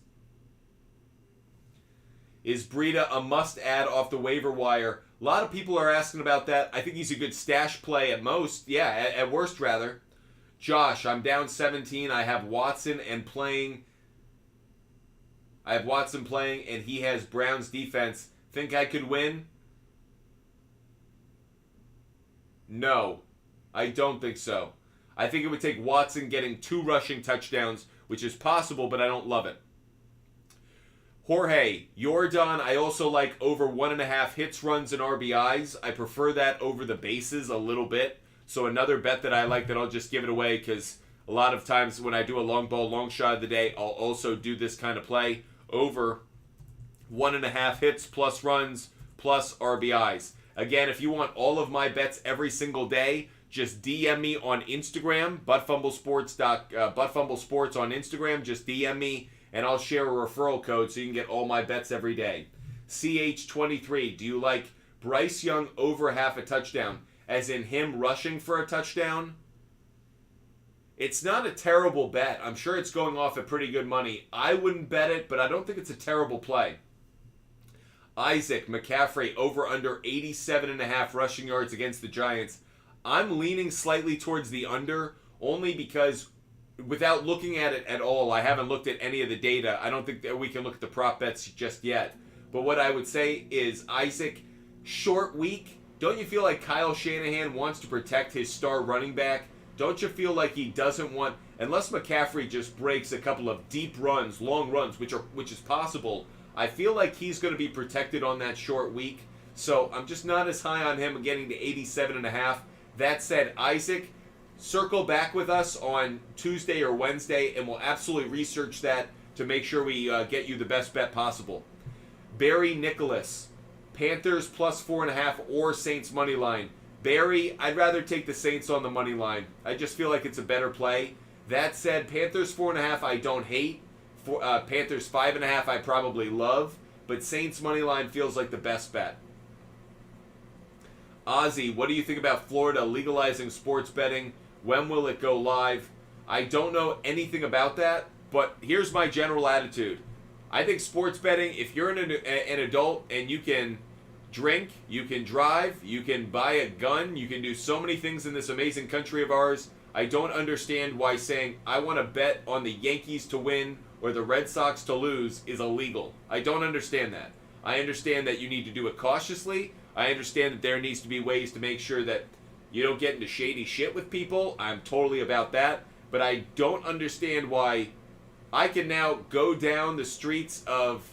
Is Breida a must-add off the waiver wire? A lot of people are asking about that. I think he's a good stash play at most. Yeah, at worst, rather. Josh, I'm down 17. I have Watson playing, and he has Browns defense. Think I could win? No, I don't think so. I think it would take Watson getting 2 rushing touchdowns, which is possible, but I don't love it. Jorge, Yordan, I also like over 1.5 hits, runs, and RBIs. I prefer that over the bases a little bit. So another bet that I like that I'll just give it away because a lot of times when I do a long ball, long shot of the day, I'll also do this kind of play. Over 1.5 hits, plus runs, plus RBIs. Again, if you want all of my bets every single day, just DM me on Instagram, Buttfumble Sports on Instagram. Just DM me, and I'll share a referral code so you can get all my bets every day. CH23, do you like Bryce Young over half a touchdown? As in him rushing for a touchdown? It's not a terrible bet. I'm sure it's going off at pretty good money. I wouldn't bet it, but I don't think it's a terrible play. Isaac McCaffrey over under 87.5 rushing yards against the Giants. I'm leaning slightly towards the under, only because without looking at it at all, I haven't looked at any of the data. I don't think that we can look at the prop bets just yet. But what I would say is Isaac, short week. Don't you feel like Kyle Shanahan wants to protect his star running back? Don't you feel like he doesn't want, unless McCaffrey just breaks a couple of deep runs, long runs, which is possible, I feel like he's going to be protected on that short week. So I'm just not as high on him getting to 87.5. That said, Isaac, circle back with us on Tuesday or Wednesday, and we'll absolutely research that. to make sure we get you the best bet possible. Barry Nicholas, Panthers plus 4.5 or Saints money line. Barry, I'd rather take the Saints on the money line. I just feel like it's a better play. That said, Panthers 4.5 I don't hate. Panthers 5.5 I probably love. But Saints money line feels like the best bet. Ozzy, what do you think about Florida legalizing sports betting? When will it go live? I don't know anything about that, but here's my general attitude. I think sports betting, if you're an adult and you can drink, you can drive, you can buy a gun, you can do so many things in this amazing country of ours, I don't understand why saying I want to bet on the Yankees to win or the Red Sox to lose is illegal. I don't understand that. I understand that you need to do it cautiously. I understand that there needs to be ways to make sure that you don't get into shady shit with people. I'm totally about that. But I don't understand why I can now go down the streets of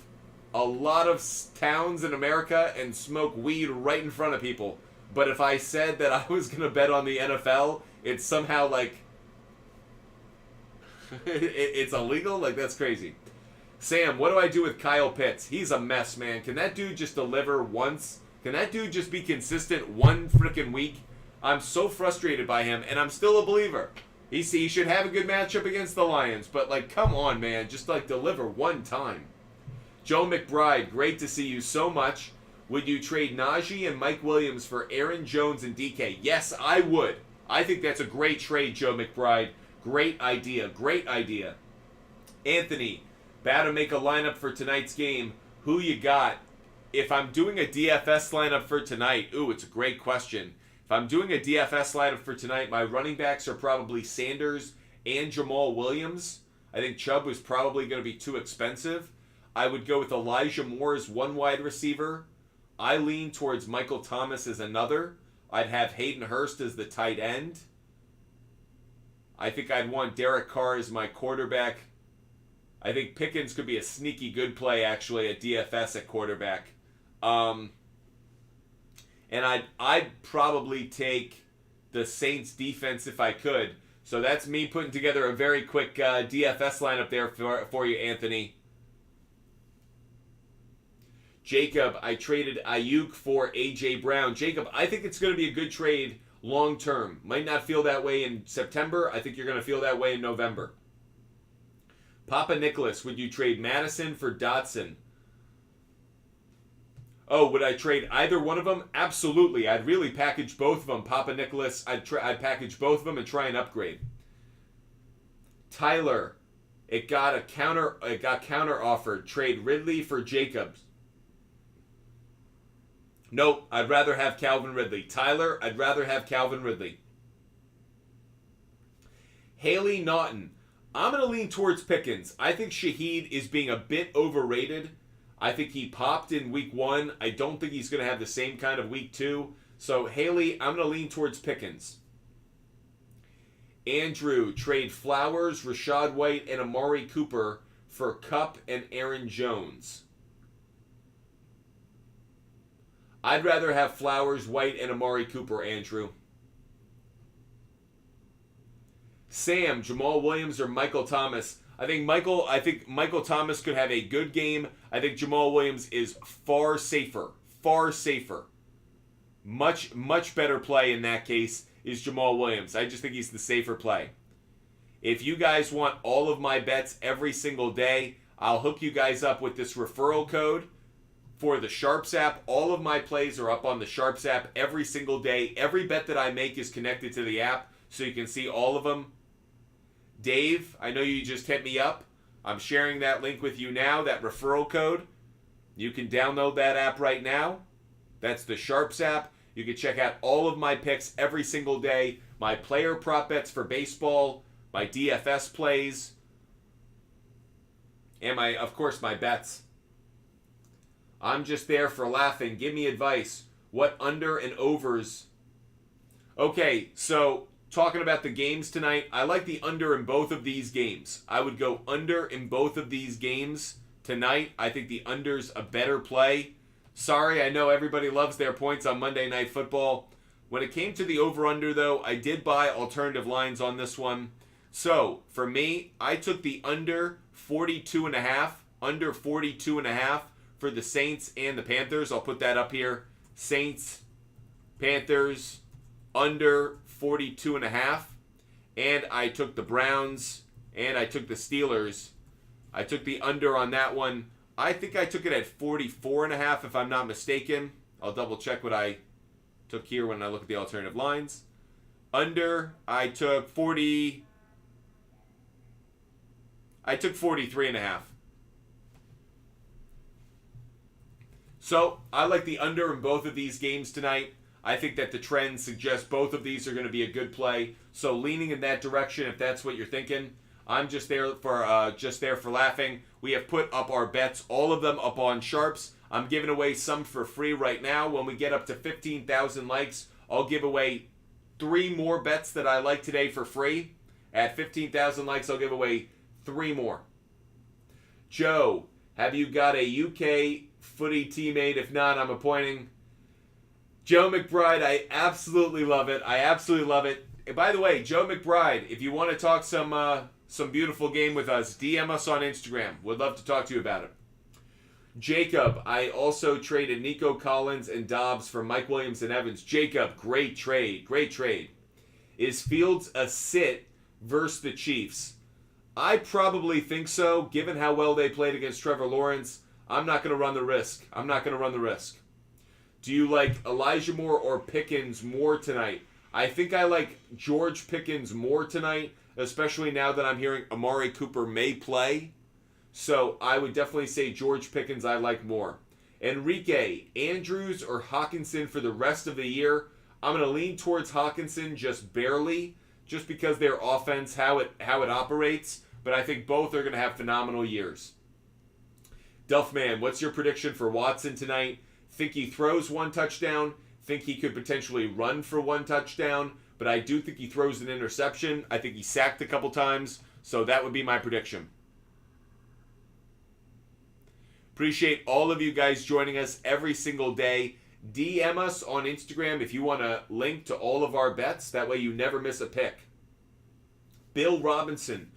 a lot of towns in America and smoke weed right in front of people. But if I said that I was going to bet on the NFL, it's somehow like it's illegal? Like, that's crazy. Sam, what do I do with Kyle Pitts? He's a mess, man. Can that dude just deliver once? Can that dude just be consistent one freaking week? I'm so frustrated by him, and I'm still a believer. He should have a good matchup against the Lions, but, like, come on, man. Just, like, deliver one time. Joe McBride, great to see you so much. Would you trade Najee and Mike Williams for Aaron Jones and DK? Yes, I would. I think that's a great trade, Joe McBride. Great idea. Great idea. Anthony, about to make a lineup for tonight's game. Who you got? If I'm doing a DFS lineup for tonight, ooh, it's a great question. If I'm doing a DFS lineup for tonight, my running backs are probably Sanders and Jamal Williams. I think Chubb was probably going to be too expensive. I would go with Elijah Moore as one wide receiver. I lean towards Michael Thomas as another. I'd have Hayden Hurst as the tight end. I think I'd want Derek Carr as my quarterback. I think Pickens could be a sneaky good play, actually, at DFS at quarterback. And I'd probably take the Saints defense if I could. So that's me putting together a very quick DFS lineup there for you, Anthony. Jacob, I traded Ayuk for A.J. Brown. Jacob, I think it's going to be a good trade long term. Might not feel that way in September. I think you're going to feel that way in November. Papa Nicholas, would you trade Madison for Dotson? Oh, would I trade either one of them? Absolutely. I'd really package both of them. Papa Nicholas, I'd package both of them and try and upgrade. Tyler, it got counter offered. Trade Ridley for Jacobs. Nope, I'd rather have Calvin Ridley. Tyler, I'd rather have Calvin Ridley. Haley Naughton, I'm going to lean towards Pickens. I think Shaheed is being a bit overrated. I think he popped in week 1. I don't think he's going to have the same kind of week 2. So, Haley, I'm going to lean towards Pickens. Andrew, trade Flowers, Rashad White, and Amari Cooper for Kupp and Aaron Jones. I'd rather have Flowers, White, and Amari Cooper, Andrew. Sam, Jamal Williams or Michael Thomas. I think Michael Thomas could have a good game. I think Jamal Williams is far safer. Far safer. Much better play in that case is Jamal Williams. I just think he's the safer play. If you guys want all of my bets every single day, I'll hook you guys up with this referral code for the SHARPZ app. All of my plays are up on the SHARPZ app every single day. Every bet that I make is connected to the app, so you can see all of them. Dave, I know you just hit me up. I'm sharing that link with you now, that referral code. You can download that app right now. That's the SHARPZ app. You can check out all of my picks every single day. My player prop bets for baseball, my DFS plays, and of course, my bets. I'm just there for laughing. Give me advice. What under and overs? Okay, so talking about the games tonight, I like the under in both of these games. I would go under in both of these games tonight. I think the under's a better play. Sorry, I know everybody loves their points on Monday Night Football. When it came to the over-under, though, I did buy alternative lines on this one. So, for me, I took the under 42.5, under 42.5 for the Saints and the Panthers. I'll put that up here. Saints, Panthers, under 42.5. And I took the Browns and I took the Steelers. I took the under on that one. I think I took it at 44.5 if I'm not mistaken. I'll double check what I took here when I look at the alternative lines. Under, I took 43.5. So, I like the under in both of these games tonight. I think that the trends suggest both of these are going to be a good play. So, leaning in that direction, if that's what you're thinking, I'm just there for laughing. We have put up our bets, all of them up on SHARPZ. I'm giving away some for free right now. When we get up to 15,000 likes, I'll give away 3 more bets that I like today for free. At 15,000 likes, I'll give away 3 more. Joe, have you got a UK footy teammate? If not, I'm appointing Joe McBride. I absolutely love it. And by the way, Joe McBride, if you want to talk some beautiful game with us, DM us on Instagram. Would love to talk to you about it. Jacob, I also traded Nico Collins and Dobbs for Mike Williams and Evans. Jacob, great trade. Is Fields a sit versus the Chiefs? I probably think so, given how well they played against Trevor Lawrence. I'm not going to run the risk. Do you like Elijah Moore or Pickens more tonight? I think I like George Pickens more tonight, especially now that I'm hearing Amari Cooper may play. So I would definitely say George Pickens I like more. Enrique, Andrews or Hawkinson for the rest of the year? I'm going to lean towards Hawkinson just barely, just because their offense, how it operates. But I think both are going to have phenomenal years. Duffman, what's your prediction for Watson tonight? Think he throws 1 touchdown. Think he could potentially run for 1 touchdown. But I do think he throws an interception. I think he sacked a couple times. So that would be my prediction. Appreciate all of you guys joining us every single day. DM us on Instagram if you want a link to all of our bets. That way you never miss a pick. Bill Robinson.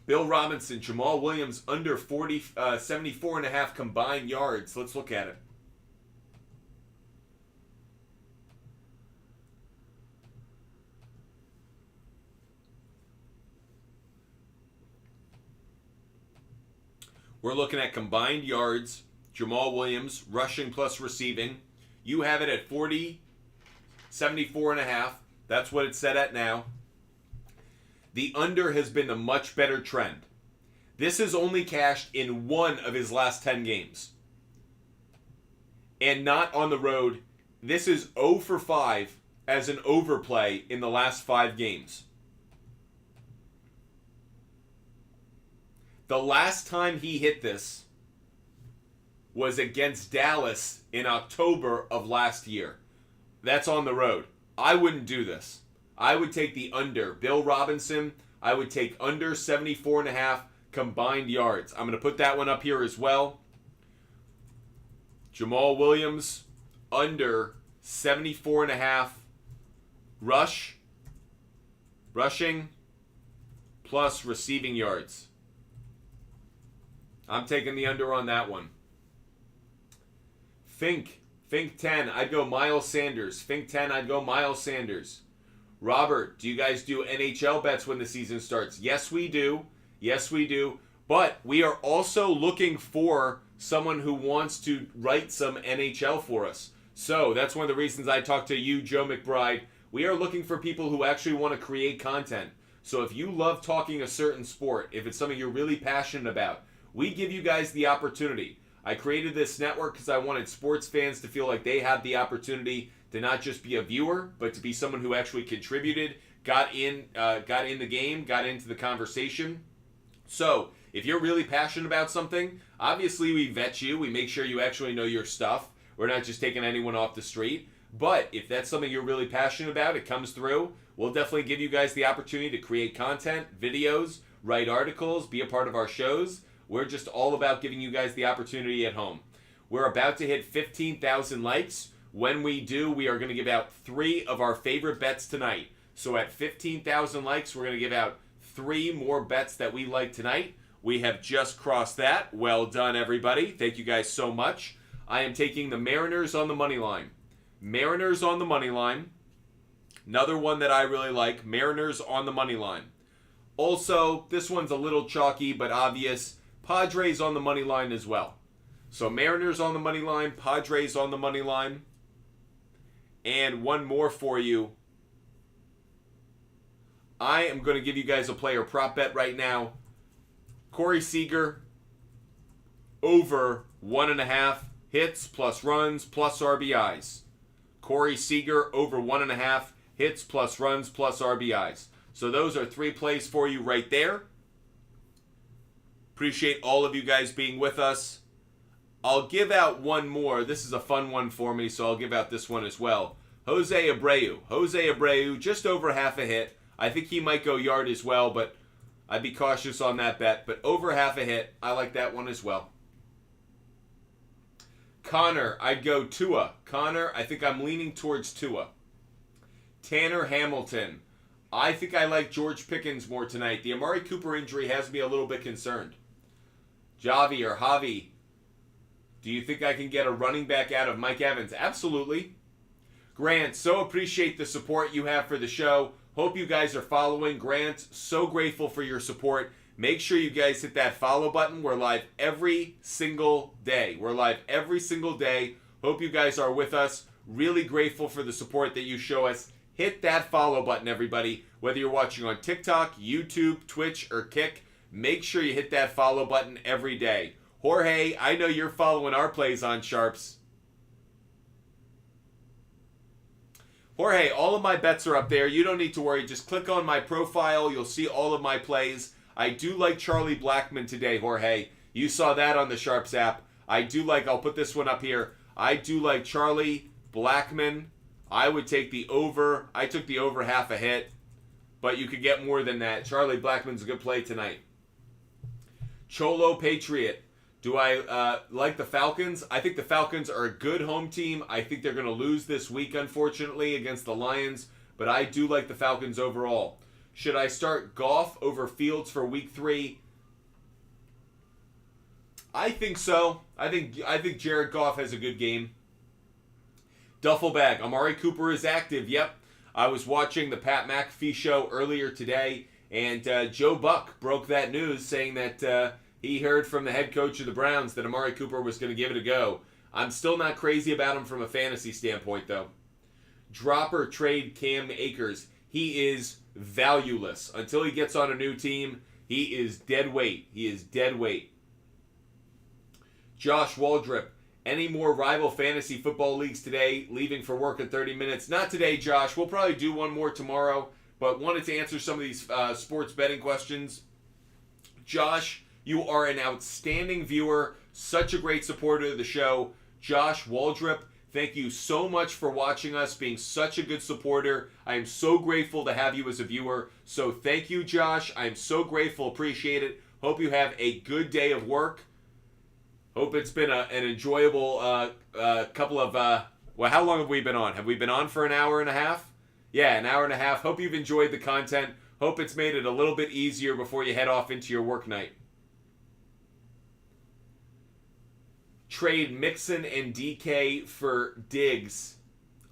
Bill Robinson, Jamal Williams under 74.5 combined yards. Let's look at it. We're looking at combined yards. Jamal Williams, rushing plus receiving. You have it at 74.5. That's what it's set at now. The under has been a much better trend. This has only cashed in 1 of his last 10 games. And not on the road. This is 0 for 5 as an overplay in the last 5 games. The last time he hit this was against Dallas in October of last year. That's on the road. I wouldn't do this. I would take the under. Bill Robinson, I would take under 74.5 combined yards. I'm going to put that one up here as well. Jamal Williams, under 74.5 rushing, plus receiving yards. I'm taking the under on that one. Fink 10, I'd go Miles Sanders. Fink 10, I'd go Miles Sanders. Robert, do you guys do NHL bets when the season starts? Yes, we do. But we are also looking for someone who wants to write some NHL for us. So that's one of the reasons I talked to you, Joe McBride. We are looking for people who actually want to create content. So if you love talking a certain sport, if it's something you're really passionate about, we give you guys the opportunity. I created this network because I wanted sports fans to feel like they had the opportunity to not just be a viewer, but to be someone who actually contributed, got in the game, got into the conversation. So if you're really passionate about something, obviously we vet you. We make sure you actually know your stuff. We're not just taking anyone off the street. But if that's something you're really passionate about, it comes through. We'll definitely give you guys the opportunity to create content, videos, write articles, be a part of our shows. We're just all about giving you guys the opportunity at home. We're about to hit 15,000 likes. When we do, we are going to give out 3 of our favorite bets tonight. So at 15,000 likes, we're going to give out 3 more bets that we like tonight. We have just crossed that. Well done, everybody. Thank you guys so much. I am taking the Mariners on the money line. Mariners on the money line. Another one that I really like, Mariners on the money line. Also, this one's a little chalky but obvious, Padres on the money line as well. So Mariners on the money line, Padres on the money line. And one more for you. I am going to give you guys a player prop bet right now. Corey Seager over 1.5 hits plus runs plus RBIs. Corey Seager over 1.5 hits plus runs plus RBIs. So those are 3 plays for you right there. Appreciate all of you guys being with us. I'll give out one more. This is a fun one for me, so I'll give out this one as well. Jose Abreu. Jose Abreu, just over half a hit. I think he might go yard as well, but I'd be cautious on that bet. But over half a hit, I like that one as well. Connor, I'd go Tua. Connor, I think I'm leaning towards Tua. Tanner Hamilton. I think I like George Pickens more tonight. The Amari Cooper injury has me a little bit concerned. Javi, do you think I can get a running back out of Mike Evans? Absolutely. Grant, so appreciate the support you have for the show. Hope you guys are following. Grant, so grateful for your support. Make sure you guys hit that follow button. We're live every single day. Hope you guys are with us. Really grateful for the support that you show us. Hit that follow button, everybody. Whether you're watching on TikTok, YouTube, Twitch, or Kick, make sure you hit that follow button every day. Jorge, I know you're following our plays on SHARPZ. Jorge, all of my bets are up there. You don't need to worry. Just click on my profile. You'll see all of my plays. I do like Charlie Blackmon today, Jorge. You saw that on the SHARPZ app. I'll put this one up here. I do like Charlie Blackmon. I would take the over. I took the over half a hit, but you could get more than that. Charlie Blackmon's a good play tonight. Cholo Patriot. Do I like the Falcons? I think the Falcons are a good home team. I think they're going to lose this week, unfortunately, against the Lions, but I do like the Falcons overall. Should I start Goff over Fields for week 3? I think so. I think Jared Goff has a good game. Duffel bag. Amari Cooper is active. Yep. I was watching the Pat McAfee show earlier today, and Joe Buck broke that news saying that he heard from the head coach of the Browns that Amari Cooper was going to give it a go. I'm still not crazy about him from a fantasy standpoint, though. Drop or trade Cam Akers. He is valueless. Until he gets on a new team, he is dead weight. Josh Waldrop. Any more rival fantasy football leagues today? Leaving for work in 30 minutes. Not today, Josh. We'll probably do one more tomorrow, but wanted to answer some of these sports betting questions. Josh, you are an outstanding viewer, such a great supporter of the show. Josh Waldrop, thank you so much for watching us, being such a good supporter. I am so grateful to have you as a viewer. So thank you, Josh. I am so grateful, appreciate it. Hope you have a good day of work. Hope it's been an enjoyable couple of, how long have we been on? Have we been on for an hour and a half? Yeah, an hour and a half. Hope you've enjoyed the content. Hope it's made it a little bit easier before you head off into your work night. Trade Mixon and DK for Diggs.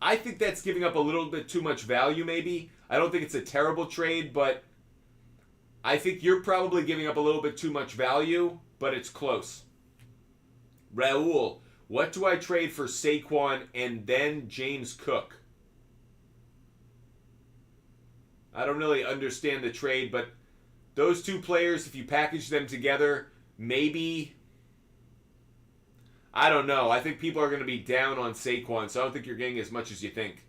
I think that's giving up a little bit too much value, maybe. I don't think it's a terrible trade, but I think you're probably giving up a little bit too much value, but it's close. Raul, what do I trade for Saquon and then James Cook? I don't really understand the trade, but those two players, if you package them together, maybe... I don't know. I think people are going to be down on Saquon, so I don't think you're getting as much as you think.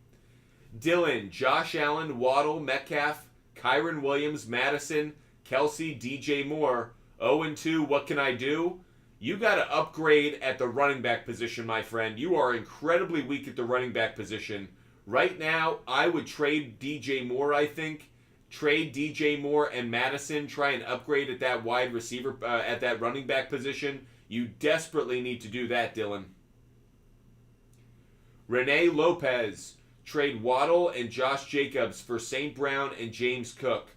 Dylan, Josh Allen, Waddle, Metcalf, Kyron Williams, Madison, Kelsey, DJ Moore. 0-2, what can I do? You got to upgrade at the running back position, my friend. You are incredibly weak at the running back position. Right now, I would trade DJ Moore, I think. Trade DJ Moore and Madison. Try and upgrade at that wide receiver, at that running back position. You desperately need to do that, Dylan. Renee Lopez, trade Waddle and Josh Jacobs for St. Brown and James Cook.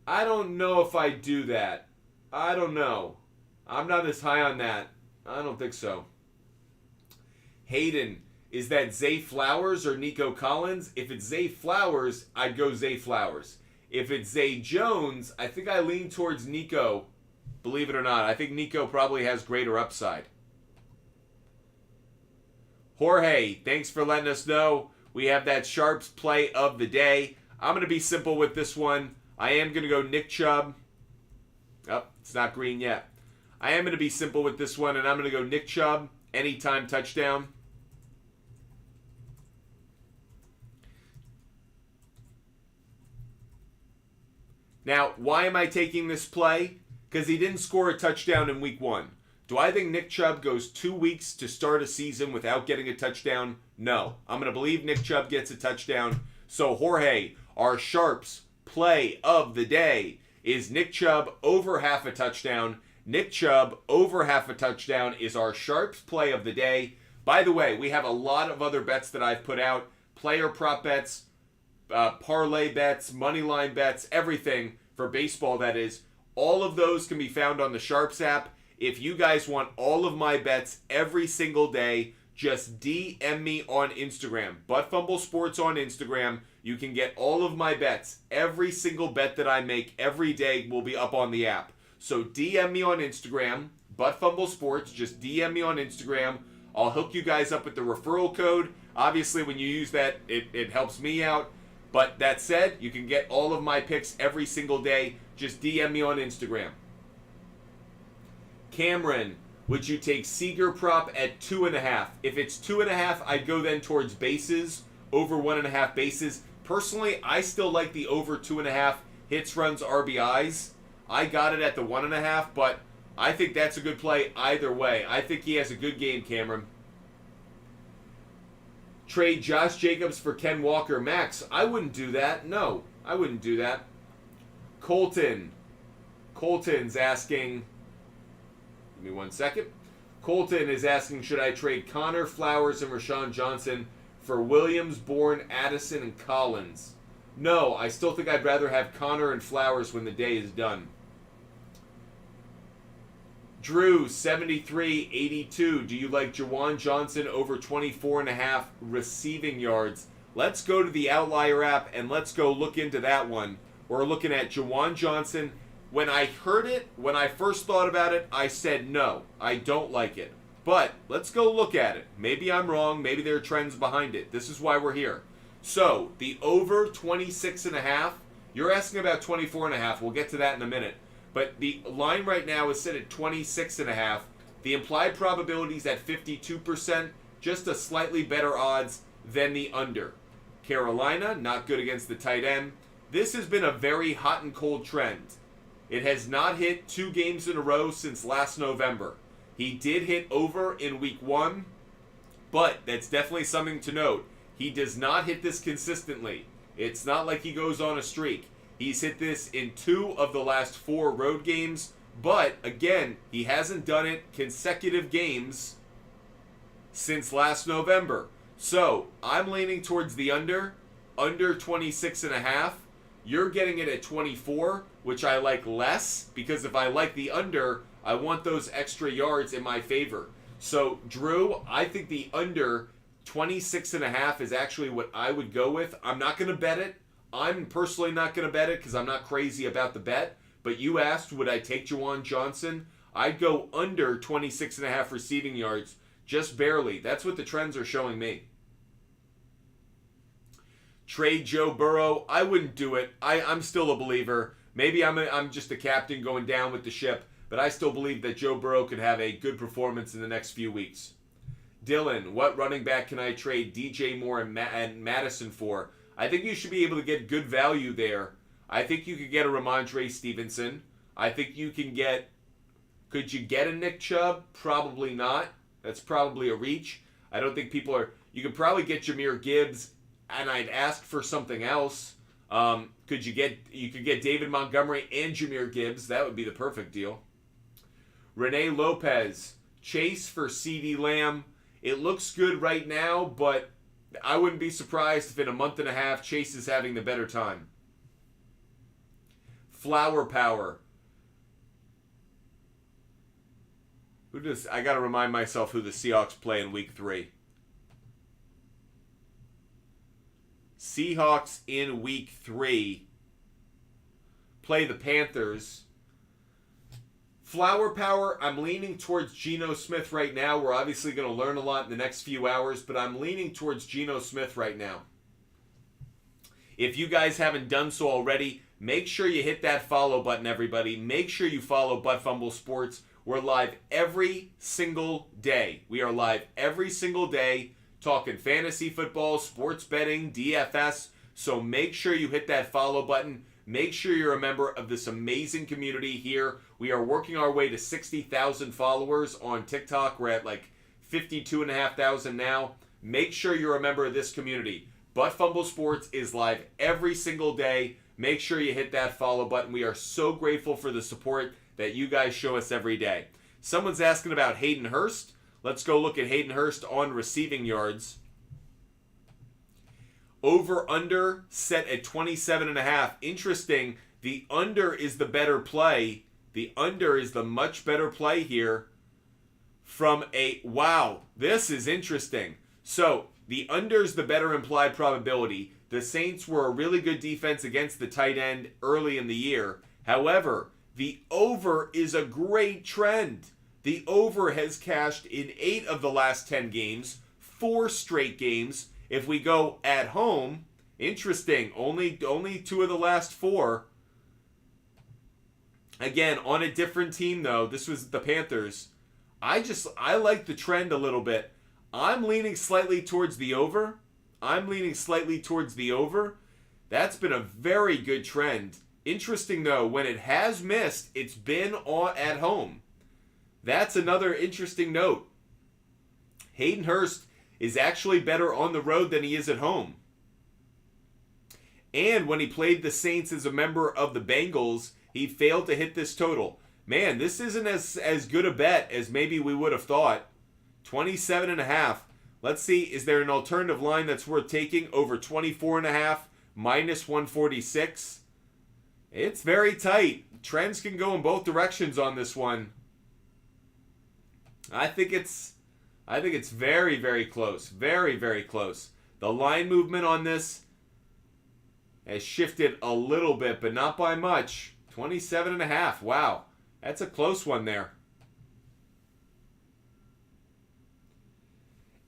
I don't know if I do that. I don't know. I'm not as high on that. I don't think so. Hayden, is that Zay Flowers or Nico Collins? If it's Zay Flowers, I'd go Zay Flowers. If it's Zay Jones, I think I lean towards Nico. Believe it or not, I think Nico probably has greater upside. Jorge, thanks for letting us know. We have that Sharps play of the day. I'm going to be simple with this one. I am going to go Nick Chubb. Oh, it's not green yet. I am going to be simple with this one, and I'm going to go Nick Chubb, anytime touchdown. Now, why am I taking this play? Because he didn't score a touchdown in week 1. Do I think Nick Chubb goes 2 weeks to start a season without getting a touchdown? No. I'm going to believe Nick Chubb gets a touchdown. So, Jorge, our Sharps play of the day is Nick Chubb over half a touchdown. Nick Chubb over half a touchdown is our Sharps play of the day. By the way, we have a lot of other bets that I've put out. Player prop bets, parlay bets, money line bets, everything for baseball, that is. All of those can be found on the SHARPZ app. If you guys want all of my bets every single day, just DM me on Instagram. Butt Fumble Sports on Instagram. You can get all of my bets. Every single bet that I make every day will be up on the app. So DM me on Instagram. Butt Fumble Sports. Just DM me on Instagram. I'll hook you guys up with the referral code. Obviously, when you use that, it helps me out. But that said, you can get all of my picks every single day. Just DM me on Instagram. Cameron, would you take Seager prop at 2.5? If it's 2.5, I'd go then towards bases, over 1.5 bases. Personally, I still like the over 2.5 hits, runs, RBIs. I got it at the 1.5, but I think that's a good play either way. I think he has a good game, Cameron. Trade Josh Jacobs for Ken Walker. Max, I wouldn't do that. No, I wouldn't do that. Colton's asking... Give me 1 second. Colton is asking, should I trade Connor, Flowers, and Rashawn Johnson for Williams, Bourne, Addison, and Collins? No, I still think I'd rather have Connor and Flowers when the day is done. Drew, 73-82. Do you like Juwan Johnson over 24.5 receiving yards? Let's go to the Outlier app and let's go look into that one. We're looking at Juwan Johnson. When I heard it, when I first thought about it, I said no, I don't like it. But let's go look at it. Maybe I'm wrong. Maybe there are trends behind it. This is why we're here. So the over 26.5. You're asking about 24.5. We'll get to that in a minute. But the line right now is set at 26.5. The implied probability is at 52%. Just a slightly better odds than the under. Carolina, not good against the tight end. This has been a very hot and cold trend. It has not hit 2 games in a row since last November. He did hit over in week 1, but that's definitely something to note. He does not hit this consistently. It's not like he goes on a streak. He's hit this in 2 of the last 4 road games, but again, he hasn't done it consecutive games since last November. So, I'm leaning towards the under 26.5. You're getting it at 24, which I like less, because if I like the under, I want those extra yards in my favor. So, Drew, I think the under 26.5 is actually what I would go with. I'm not going to bet it. I'm personally not going to bet it because I'm not crazy about the bet. But you asked, would I take Juwan Johnson? I'd go under 26.5 receiving yards, just barely. That's what the trends are showing me. Trade Joe Burrow, I wouldn't do it. I'm still a believer. Maybe I'm just a captain going down with the ship, but I still believe that Joe Burrow could have a good performance in the next few weeks. Dylan, what running back can I trade DJ Moore and Madison for? I think you should be able to get good value there. I think you could get a Ramondre Stevenson. I think you can get... Could you get a Nick Chubb? Probably not. That's probably a reach. I don't think people are... You could probably get Jahmyr Gibbs, and I'd ask for something else. You could get David Montgomery and Jahmyr Gibbs. That would be the perfect deal. Renee Lopez, Chase for CeeDee Lamb. It looks good right now, but I wouldn't be surprised if in a month and a half Chase is having the better time. Flower Power. I got to remind myself who the Seahawks play in week 3. Seahawks in week 3 play the Panthers. Flower Power, I'm leaning towards Geno Smith right now. We're obviously going to learn a lot in the next few hours, but I'm leaning towards Geno Smith right now. If you guys haven't done so already, make sure you hit that follow button, everybody. Make sure you follow Butt Fumble Sports. We're live every single day. We are live every single day talking fantasy football, sports betting, DFS. So make sure you hit that follow button. Make sure you're a member of this amazing community here. We are working our way to 60,000 followers on TikTok. We're at like 52,500 now. Make sure you're a member of this community. Butt Fumble Sports is live every single day. Make sure you hit that follow button. We are so grateful for the support that you guys show us every day. Someone's asking about Hayden Hurst. Let's go look at Hayden Hurst on receiving yards. Over-under set at 27.5. Interesting. The under is the better play. The under is the much better play here from a... Wow, this is interesting. So, the under is the better implied probability. The Saints were a really good defense against the tight end early in the year. However, the over is a great trend. The over has cashed in 8 of the last 10 games, 4 straight games. If we go at home, interesting, only 2 of the last 4. Again, on a different team though, this was the Panthers. I like the trend a little bit. I'm leaning slightly towards the over. That's been a very good trend. Interesting though, when it has missed, it's been at home. That's another interesting note. Hayden Hurst is actually better on the road than he is at home. And when he played the Saints as a member of the Bengals, he failed to hit this total. Man, this isn't as good a bet as maybe we would have thought. 27.5. Let's see, is there an alternative line that's worth taking? Over 24.5, minus 146. It's very tight. Trends can go in both directions on this one. I think it's very, very close. Very, very close. The line movement on this has shifted a little bit, but not by much. 27.5. Wow. That's a close one there.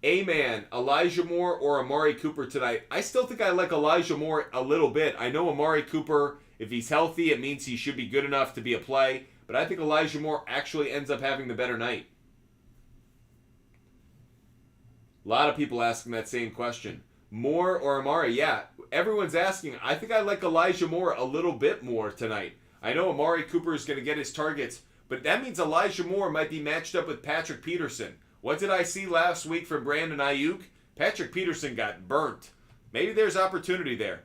A-Man, Elijah Moore or Amari Cooper tonight? I still think I like Elijah Moore a little bit. I know Amari Cooper, if he's healthy, it means he should be good enough to be a play. But I think Elijah Moore actually ends up having the better night. A lot of people asking that same question. Moore or Amari? Yeah, everyone's asking. I think I like Elijah Moore a little bit more tonight. I know Amari Cooper is going to get his targets, but that means Elijah Moore might be matched up with Patrick Peterson. What did I see last week from Brandon Ayuk? Patrick Peterson got burnt. Maybe there's opportunity there.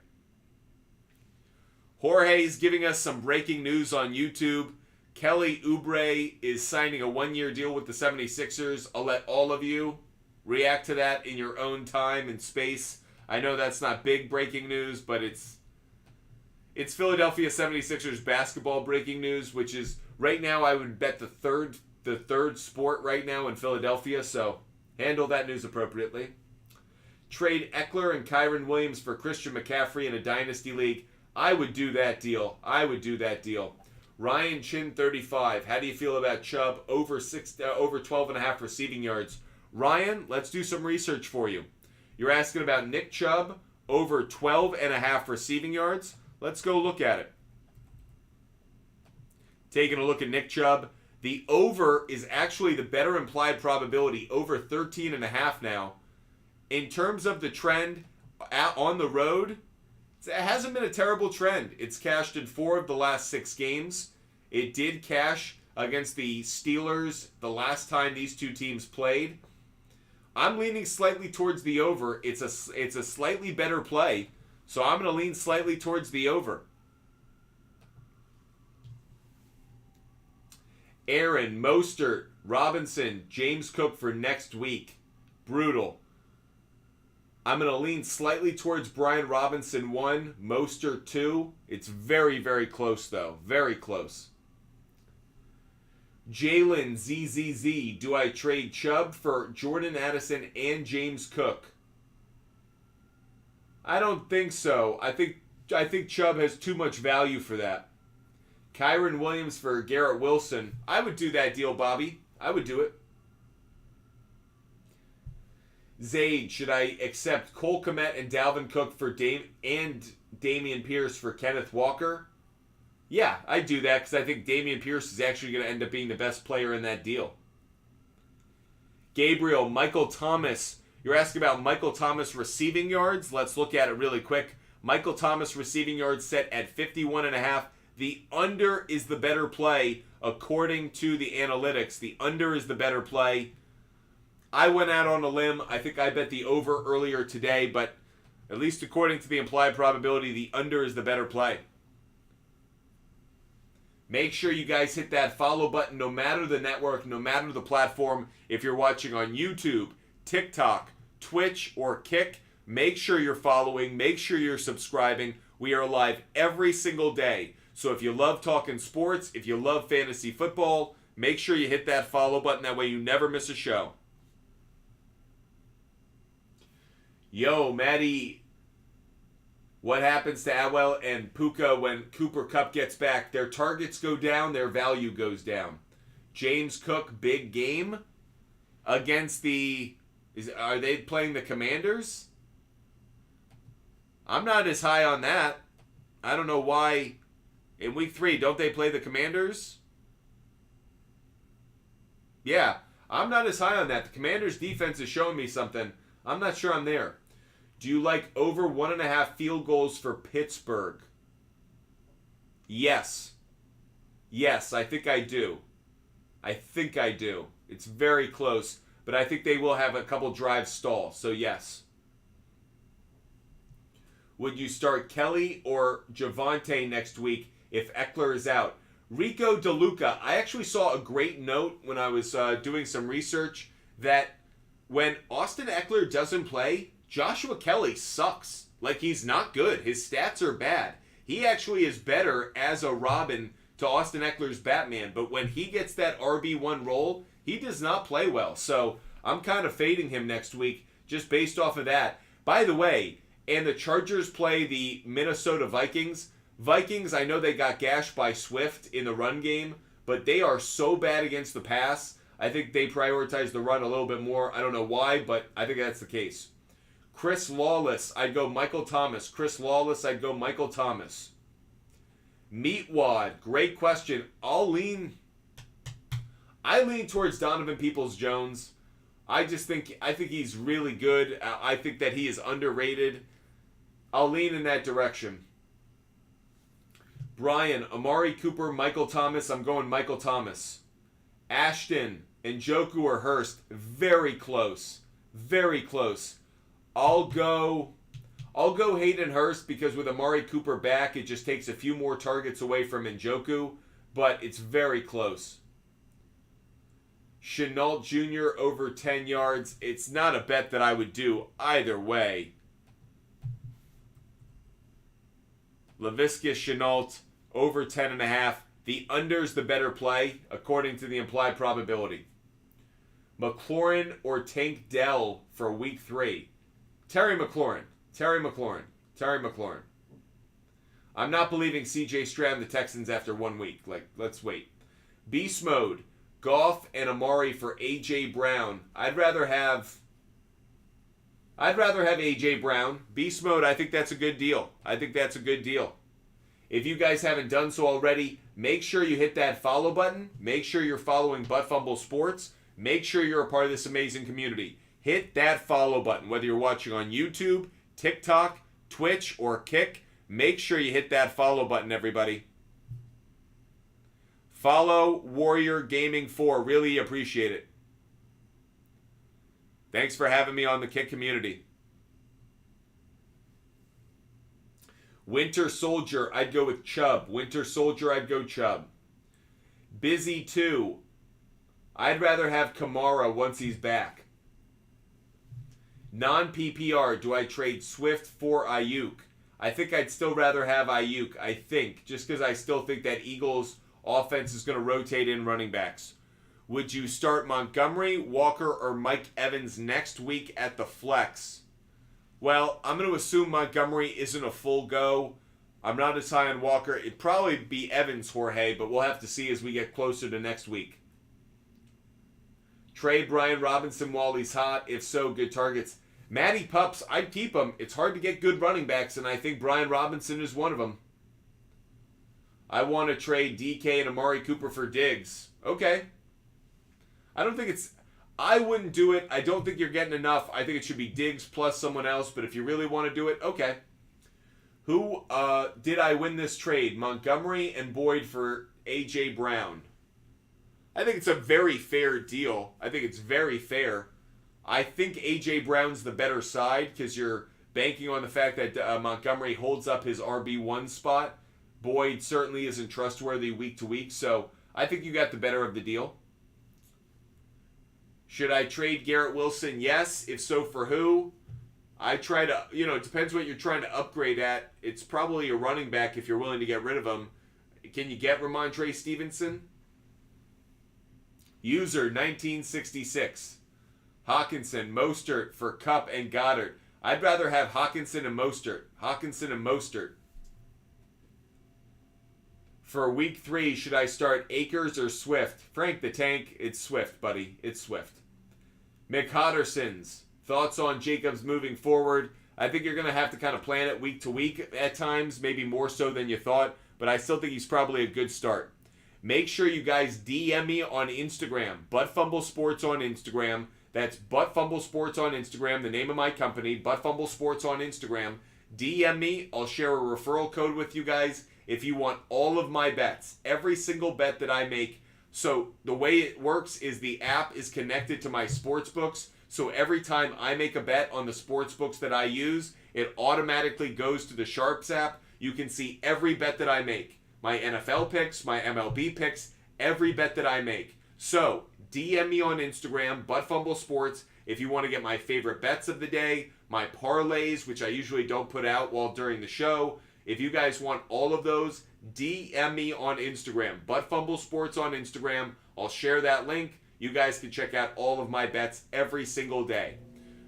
Jorge's giving us some breaking news on YouTube. Kelly Oubre is signing a 1-year deal with the 76ers. I'll let all of you react to that in your own time and space. I know that's not big breaking news, but it's Philadelphia 76ers basketball breaking news, which is right now I would bet the third sport right now in Philadelphia, so handle that news appropriately. Trade Eckler and Kyron Williams for Christian McCaffrey in a dynasty league. I would do that deal. Ryan Chin 35. How do you feel about Chubb over 12.5 receiving yards? Ryan, let's do some research for you. You're asking about Nick Chubb over 12.5 receiving yards. Let's go look at it. Taking a look at Nick Chubb. The over is actually the better implied probability, over 13.5 now. In terms of the trend on the road, it hasn't been a terrible trend. It's cashed in 4 of the last 6 games. It did cash against the Steelers the last time these two teams played. I'm leaning slightly towards the over. It's a slightly better play, so I'm going to lean slightly towards the over. Aaron, Mostert, Robinson, James Cook for next week. Brutal. I'm going to lean slightly towards Brian Robinson 1, Mostert 2. It's very, very close, though. Very close. Jalen ZZZ. Do I trade Chubb for Jordan Addison and James Cook? I don't think so. I think Chubb has too much value for that. Kyron Williams for Garrett Wilson. I would do that deal, Bobby. I would do it. Zaid, should I accept Cole Kmet and Dalvin Cook for Dameon Pierce for Kenneth Walker? Yeah, I'd do that because I think Dameon Pierce is actually going to end up being the best player in that deal. Gabriel, Michael Thomas. You're asking about Michael Thomas receiving yards? Let's look at it really quick. Michael Thomas receiving yards set at 51.5. The under is the better play according to the analytics. The under is the better play. I went out on a limb. I think I bet the over earlier today, but at least according to the implied probability, the under is the better play. Make sure you guys hit that follow button no matter the network, no matter the platform. If you're watching on YouTube, TikTok, Twitch, or Kick, make sure you're following. Make sure you're subscribing. We are live every single day. So if you love talking sports, if you love fantasy football, make sure you hit that follow button. That way you never miss a show. Yo, Maddie, what happens to Atwell and Puka when Cooper Kupp gets back? Their targets go down, their value goes down. James Cook, big game against are they playing the Commanders? I'm not as high on that. I don't know why. In week 3, don't they play the Commanders? Yeah, I'm not as high on that. The Commanders' defense is showing me something. I'm not sure I'm there. Do you like over 1.5 field goals for Pittsburgh? Yes. Yes, I think I do. I think I do. It's very close, but I think they will have a couple drives stall, so yes. Would you start Kelly or Javonte next week if Eckler is out? Rico DeLuca, I actually saw a great note when I was doing some research that when Austin Eckler doesn't play, Joshua Kelly sucks. Like, he's not good. His stats are bad. He actually is better as a Robin to Austin Eckler's Batman, but when he gets that RB1 role, he does not play well. So I'm kind of fading him next week just based off of that. By the way, and the Chargers play the Minnesota Vikings. Vikings, I know they got gashed by Swift in the run game, but they are so bad against the pass. I think they prioritize the run a little bit more. I don't know why, but I think that's the case. Chris Lawless, I'd go Michael Thomas. Chris Lawless, I'd go Michael Thomas. Meatwad, great question. I lean towards Donovan Peoples-Jones. I think he's really good. I think that he is underrated. I'll lean in that direction. Brian, Amari Cooper, Michael Thomas. I'm going Michael Thomas. Ashton, Njoku or Hurst. Very close. Very close. I'll go Hayden Hurst because with Amari Cooper back, it just takes a few more targets away from Njoku, but it's very close. Chenault Jr. over 10 yards. It's not a bet that I would do either way. Laviska Shenault over 10.5. The under's the better play according to the implied probability. McLaurin or Tank Dell for week 3. Terry McLaurin. I'm not believing CJ Stroud and the Texans after 1 week. Let's wait. Beast mode. Goff and Amari for AJ Brown. I'd rather have AJ Brown. Beast mode, I think that's a good deal. If you guys haven't done so already, make sure you hit that follow button. Make sure you're following Butt Fumble Sports. Make sure you're a part of this amazing community. Hit that follow button, whether you're watching on YouTube, TikTok, Twitch, or Kick. Make sure you hit that follow button, everybody. Follow Warrior Gaming 4. Really appreciate it. Thanks for having me on the Kick community. Winter Soldier, I'd go with Chubb. Chubb. Busy 2. I'd rather have Kamara once he's back. Non-PPR, do I trade Swift for Ayuk? I think I'd still rather have Ayuk, just because I still think that Eagles offense is going to rotate in running backs. Would you start Montgomery, Walker, or Mike Evans next week at the flex? Well, I'm going to assume Montgomery isn't a full go. I'm not as high on Walker. It'd probably be Evans, Jorge, but we'll have to see as we get closer to next week. Trade Brian Robinson while he's hot. If so, good targets. Matty Pups, I'd keep him. It's hard to get good running backs, and I think Brian Robinson is one of them. I want to trade DK and Amari Cooper for Diggs. Okay. I wouldn't do it. I don't think you're getting enough. I think it should be Diggs plus someone else, but if you really want to do it, okay. Who did I win this trade? Montgomery and Boyd for A.J. Brown. I think it's a very fair deal. I think it's very fair. I think A.J. Brown's the better side because you're banking on the fact that Montgomery holds up his RB1 spot. Boyd certainly isn't trustworthy week to week, so I think you got the better of the deal. Should I trade Garrett Wilson? Yes. If so, for who? I try to, it depends what you're trying to upgrade at. It's probably a running back if you're willing to get rid of him. Can you get Ramondre Stevenson? User 1966. Hawkinson, Mostert for Kupp and Goddard. I'd rather have Hawkinson and Mostert. For week 3, should I start Akers or Swift? Frank the Tank, it's Swift, buddy. It's Swift. McHotterson's. Thoughts on Jacobs moving forward? I think you're going to have to kind of plan it week to week at times, maybe more so than you thought, but I still think he's probably a good start. Make sure you guys DM me on Instagram, Butt Sports on Instagram. That's Butt Sports on Instagram, the name of my company, Butt Sports on Instagram. DM me. I'll share a referral code with you guys if you want all of my bets, every single bet that I make. So the way it works is the app is connected to my sports books. So every time I make a bet on the sports books that I use, it automatically goes to the SHARPZ app. You can see every bet that I make. My NFL picks, my MLB picks, every bet that I make. So DM me on Instagram, Butt Sports, if you want to get my favorite bets of the day, my parlays, which I usually don't put out while during the show. If you guys want all of those, DM me on Instagram, Butt Sports on Instagram. I'll share that link. You guys can check out all of my bets every single day.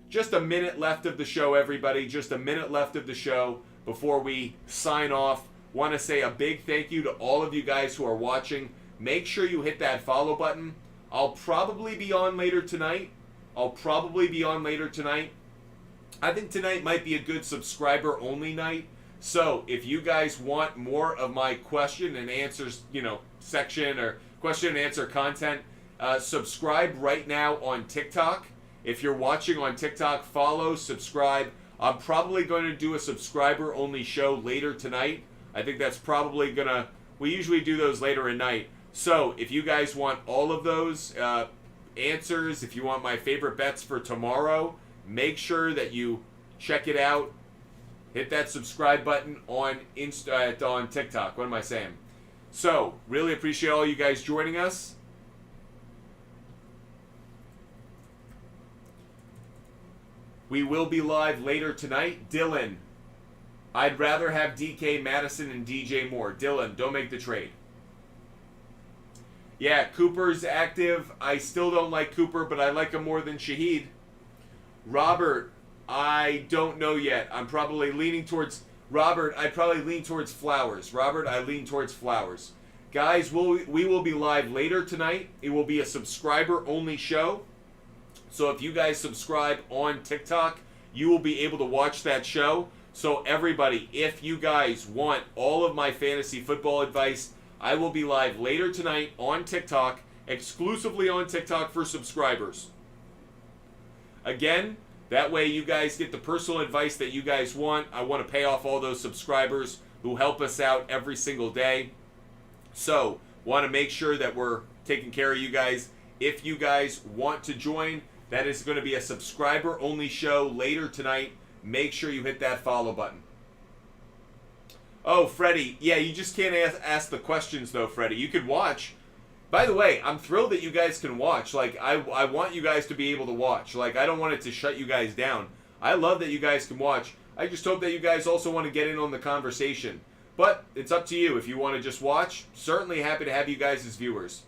Just a minute left of the show, everybody. Just a minute left of the show before we sign off. Want to say a big thank you to all of you guys who are watching. Make sure you hit that follow button. I'll probably be on later tonight. I think tonight might be a good subscriber-only night. So if you guys want more of my question and answers, section or question and answer content, subscribe right now on TikTok. If you're watching on TikTok, follow, subscribe. I'm probably going to do a subscriber-only show later tonight. I think that's probably going to... We usually do those later at night. So if you guys want all of those answers, if you want my favorite bets for tomorrow, make sure that you check it out. Hit that subscribe button on on TikTok. What am I saying? So, really appreciate all you guys joining us. We will be live later tonight. Dylan, I'd rather have DK Madison and DJ Moore. Dylan, don't make the trade. Yeah, Cooper's active. I still don't like Cooper, but I like him more than Shaheed. Robert, I don't know yet. I'm probably leaning towards... Robert, I probably lean towards Flowers. Guys, we will be live later tonight. It will be a subscriber-only show. So if you guys subscribe on TikTok, you will be able to watch that show. So everybody, if you guys want all of my fantasy football advice, I will be live later tonight on TikTok, exclusively on TikTok for subscribers. Again, that way you guys get the personal advice that you guys want. I want to pay off all those subscribers who help us out every single day. So, want to make sure that we're taking care of you guys. If you guys want to join, that is going to be a subscriber-only show later tonight. Make sure you hit that follow button. Oh, Freddie. Yeah, you just can't ask the questions, though, Freddie. You could watch, By the way, I'm thrilled that you guys can watch. Like, I want you guys to be able to watch. Like, I don't want it to shut you guys down. I love that you guys can watch. I just hope that you guys also want to get in on the conversation. But it's up to you. If you want to just watch, certainly happy to have you guys as viewers.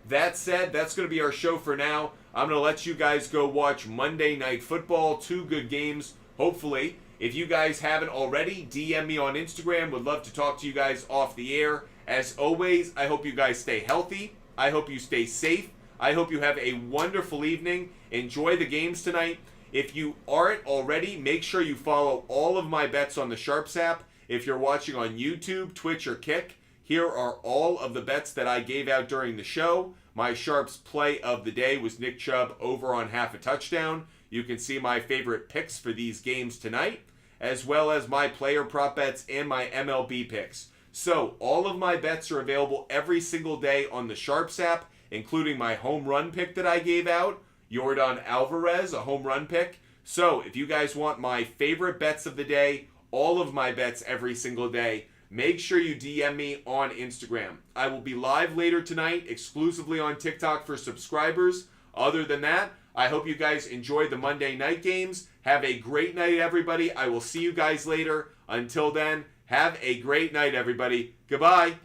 That said, that's going to be our show for now. I'm going to let you guys go watch Monday Night Football. 2 good games, hopefully. If you guys haven't already, DM me on Instagram. Would love to talk to you guys off the air. As always, I hope you guys stay healthy. I hope you stay safe. I hope you have a wonderful evening. Enjoy the games tonight. If you aren't already, make sure you follow all of my bets on the SHARPZ app. If you're watching on YouTube, Twitch, or Kick, here are all of the bets that I gave out during the show. My SHARPZ play of the day was Nick Chubb over on half a touchdown. You can see my favorite picks for these games tonight, as well as my player prop bets and my MLB picks. So all of my bets are available every single day on the SHARPZ app, including my home run pick that I gave out, Yordan Alvarez, a home run pick. So if you guys want my favorite bets of the day, all of my bets every single day, make sure you DM me on Instagram. I will be live later tonight, exclusively on TikTok for subscribers. Other than that, I hope you guys enjoyed the Monday night games. Have a great night, everybody. I will see you guys later. Until then, have a great night, everybody. Goodbye.